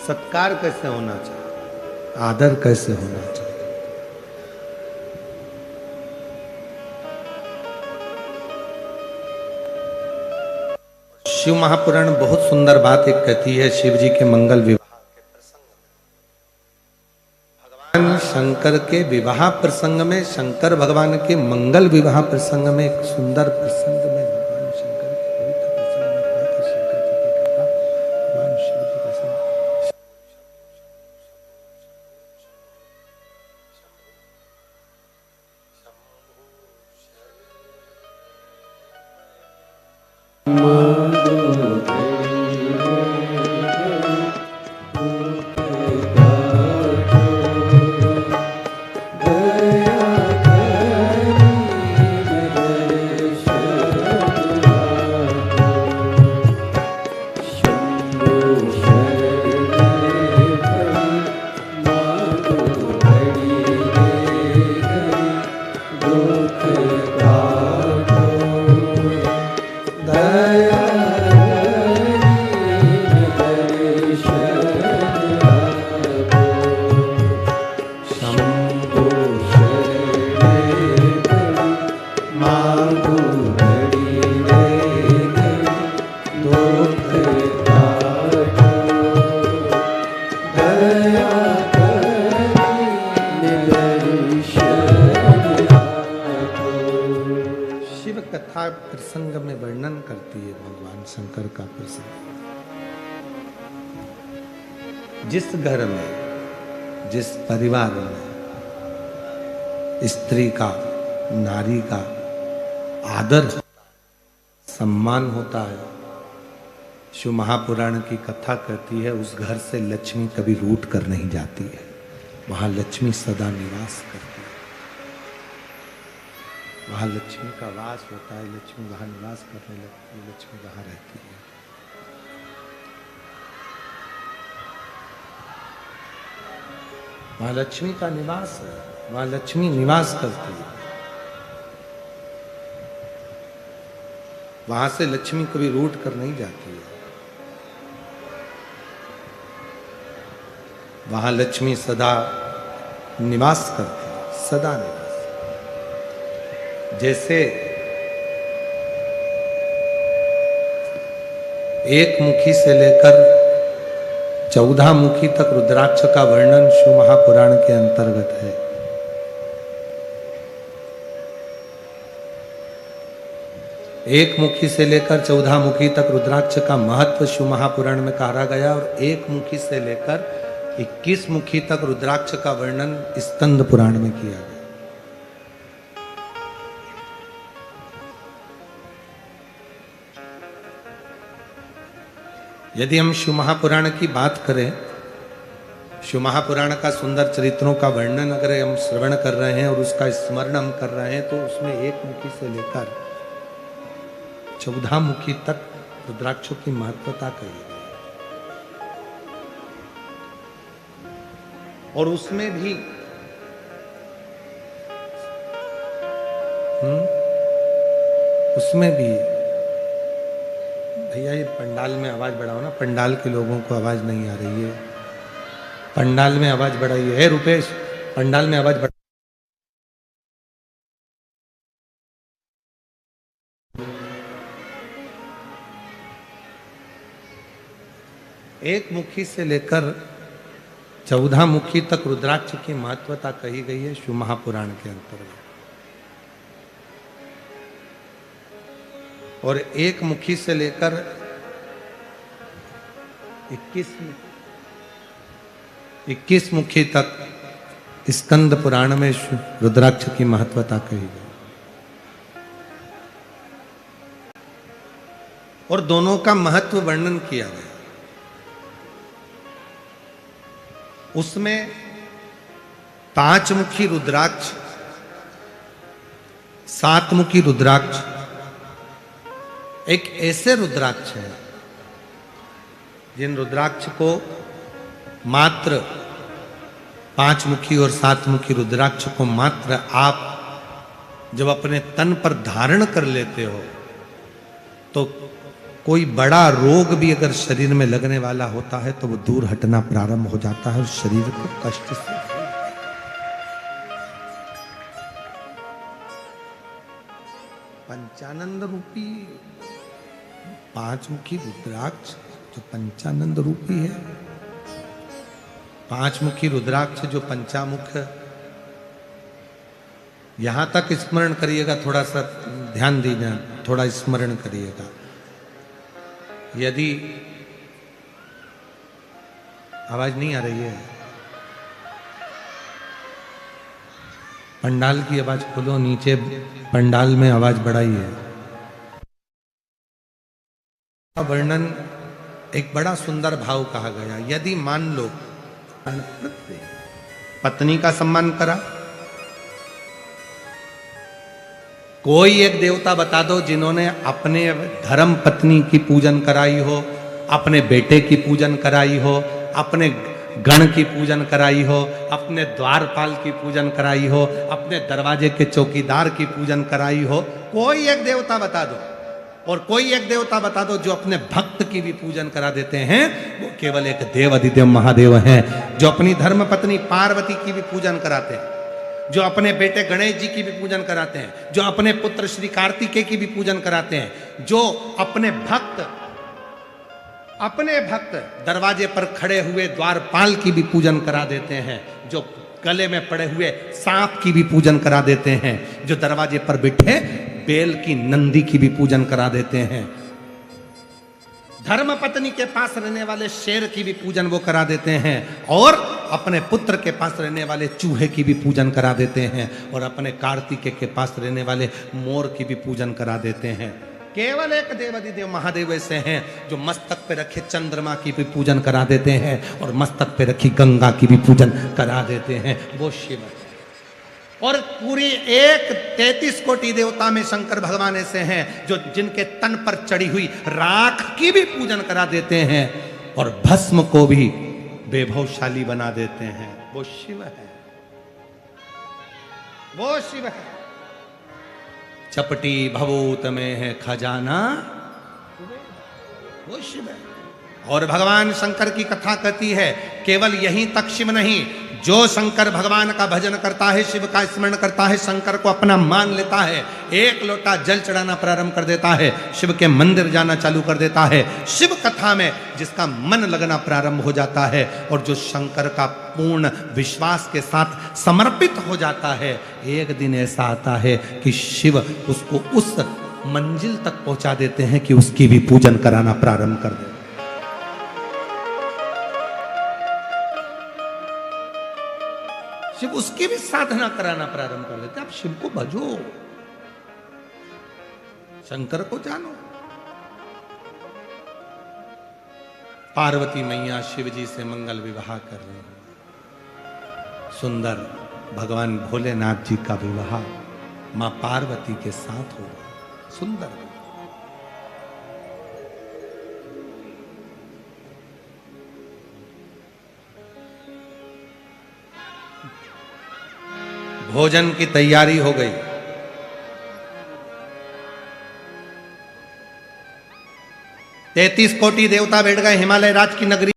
सत्कार कैसे होना चाहिए, आदर कैसे होना चाहिए। शिव महापुराण बहुत सुंदर बात एक कहती है शिव जी के मंगल विवाह के प्रसंग में, भगवान शंकर के विवाह प्रसंग में, शंकर भगवान के मंगल विवाह प्रसंग में, एक सुंदर प्रसंग में भगवान शंकर के पवित्र प्रसंग में कहा था, शंकर जी की कृपा भगवान शिव जी के संग। प्रसंग में वर्णन करती है भगवान शंकर का प्रसंग। जिस घर में, जिस परिवार में स्त्री का, नारी का आदर, सम्मान होता है, शिव महापुराण की कथा कहती है उस घर से लक्ष्मी कभी रूठ कर नहीं जाती है, वहां लक्ष्मी सदा निवास करती है, वहां लक्ष्मी का वास होता है, लक्ष्मी वहां निवास करने लगती है, लक्ष्मी वहां रहती है। वहां लक्ष्मी का निवास है, वहां लक्ष्मी निवास करती है, वहां से लक्ष्मी कभी रूठ कर नहीं जाती है, वहां लक्ष्मी सदा निवास करती है, सदा निवास। जैसे एक मुखी से लेकर 14 मुखी तक रुद्राक्ष का वर्णन शिव महापुराण के अंतर्गत है। एक मुखी से लेकर 14 मुखी तक रुद्राक्ष का महत्व शिव महापुराण में कहा गया और एक मुखी से लेकर 21 मुखी तक रुद्राक्ष का वर्णन स्कंद पुराण में किया गया। यदि हम शिव महापुराण की बात करें, शिव महापुराण का सुंदर चरित्रों का वर्णन अगर हम श्रवण कर रहे हैं और उसका स्मरण हम कर रहे हैं, तो उसमें एक मुखी से लेकर 14 मुखी तक रुद्राक्षों की महत्वता कही गई और उसमें भी उसमें भी भैया ये पंडाल में आवाज बढ़ाओ ना, पंडाल के लोगों को आवाज नहीं आ रही है, पंडाल में आवाज बढ़ाइए। है रुपेश, पंडाल में आवाज बढ़ा। एक मुखी से लेकर 14 मुखी तक रुद्राक्ष की महत्वता कही गई है शिव महापुराण के अंतर्गत। और एक मुखी से लेकर 21 मुखी तक स्कंद पुराण में रुद्राक्ष की महत्वता कही गई। और दोनों का महत्व वर्णन किया गया। उसमें 5 मुखी रुद्राक्ष, 7 मुखी रुद्राक्ष एक ऐसे रुद्राक्ष है जिन रुद्राक्ष को मात्र 5 मुखी और 7 मुखी रुद्राक्ष को मात्र आप जब अपने तन पर धारण कर लेते हो तो कोई बड़ा रोग भी अगर शरीर में लगने वाला होता है तो वो दूर हटना प्रारंभ हो जाता है और शरीर को कष्ट से। पंचानंद रूपी 5 मुखी रुद्राक्ष जो पंचानंद रूपी है, 5 मुखी रुद्राक्ष जो पंचामुख, यहां तक स्मरण करिएगा, थोड़ा सा ध्यान दीजिए, थोड़ा स्मरण करिएगा। यदि आवाज नहीं आ रही है, पंडाल की आवाज खोलो, नीचे पंडाल में आवाज बढ़ाइए। वर्णन एक बड़ा सुंदर भाव कहा गया। यदि मान लो पत्नी का सम्मान करा, कोई एक देवता बता दो जिन्होंने अपने धर्म पत्नी की पूजन कराई हो, अपने बेटे की पूजन कराई हो, अपने गण की पूजन कराई हो, अपने द्वारपाल की पूजन कराई हो, अपने दरवाजे के चौकीदार की पूजन कराई हो। कोई एक देवता बता दो, और कोई एक देवता बता दो जो अपने भक्त की भी पूजन करा देते हैं। वो केवल एक देव अधिदेव महादेव हैं जो अपनी धर्म पत्नी पार्वती की भी पूजन कराते हैं, जो अपने बेटे गणेश जी की भी पूजन कराते हैं, जो अपने पुत्र श्री कार्तिकेय की भी पूजन कराते हैं, जो अपने भक्त दरवाजे पर खड़े हुए द्वारपाल की भी पूजन करा देते हैं, जो गले में पड़े हुए सांप की भी पूजन करा देते हैं, जो दरवाजे पर बैठे बेल की नंदी की भी पूजन करा देते हैं, धर्म पत्नी के पास रहने वाले शेर की भी पूजन वो करा देते हैं, और अपने पुत्र के पास रहने वाले चूहे की भी पूजन करा देते हैं, और अपने कार्तिकेय के पास रहने वाले मोर की भी पूजन करा देते हैं। केवल एक देवाधिदेव महादेव ऐसे हैं जो मस्तक पे रखे चंद्रमा की भी पूजन करा देते हैं और मस्तक पे रखी गंगा की भी पूजन करा देते हैं। वो शिव है। और पूरी 33 कोटि देवता में शंकर भगवान ऐसे हैं जो जिनके तन पर चढ़ी हुई राख की भी पूजन करा देते हैं और भस्म को भी वैभवशाली बना देते हैं। वो शिव है, वो शिव है। चपटी भभूत में है खजाना, वो शिव है। और भगवान शंकर की कथा कहती है केवल यहीं तक शिव नहीं, जो शंकर भगवान का भजन करता है, शिव का स्मरण करता है, शंकर को अपना मान लेता है, एक लोटा जल चढ़ाना प्रारंभ कर देता है, शिव के मंदिर जाना चालू कर देता है, शिव कथा में जिसका मन लगना प्रारंभ हो जाता है और जो शंकर का पूर्ण विश्वास के साथ समर्पित हो जाता है, एक दिन ऐसा आता है कि शिव उसको उस मंजिल तक पहुंचा देते हैं कि उसकी भी पूजन कराना प्रारंभ कर दे। शिव उसकी भी साधना कराना प्रारंभ कर देते। आप शिव को भजो, शंकर को जानो। पार्वती मैया शिव जी से मंगल विवाह कर रहे हैं। सुंदर भगवान भोलेनाथ जी का विवाह मां पार्वती के साथ होगा। सुंदर भोजन की तैयारी हो गई। 33 कोटि देवता बैठ गए हिमालय राज की नगरी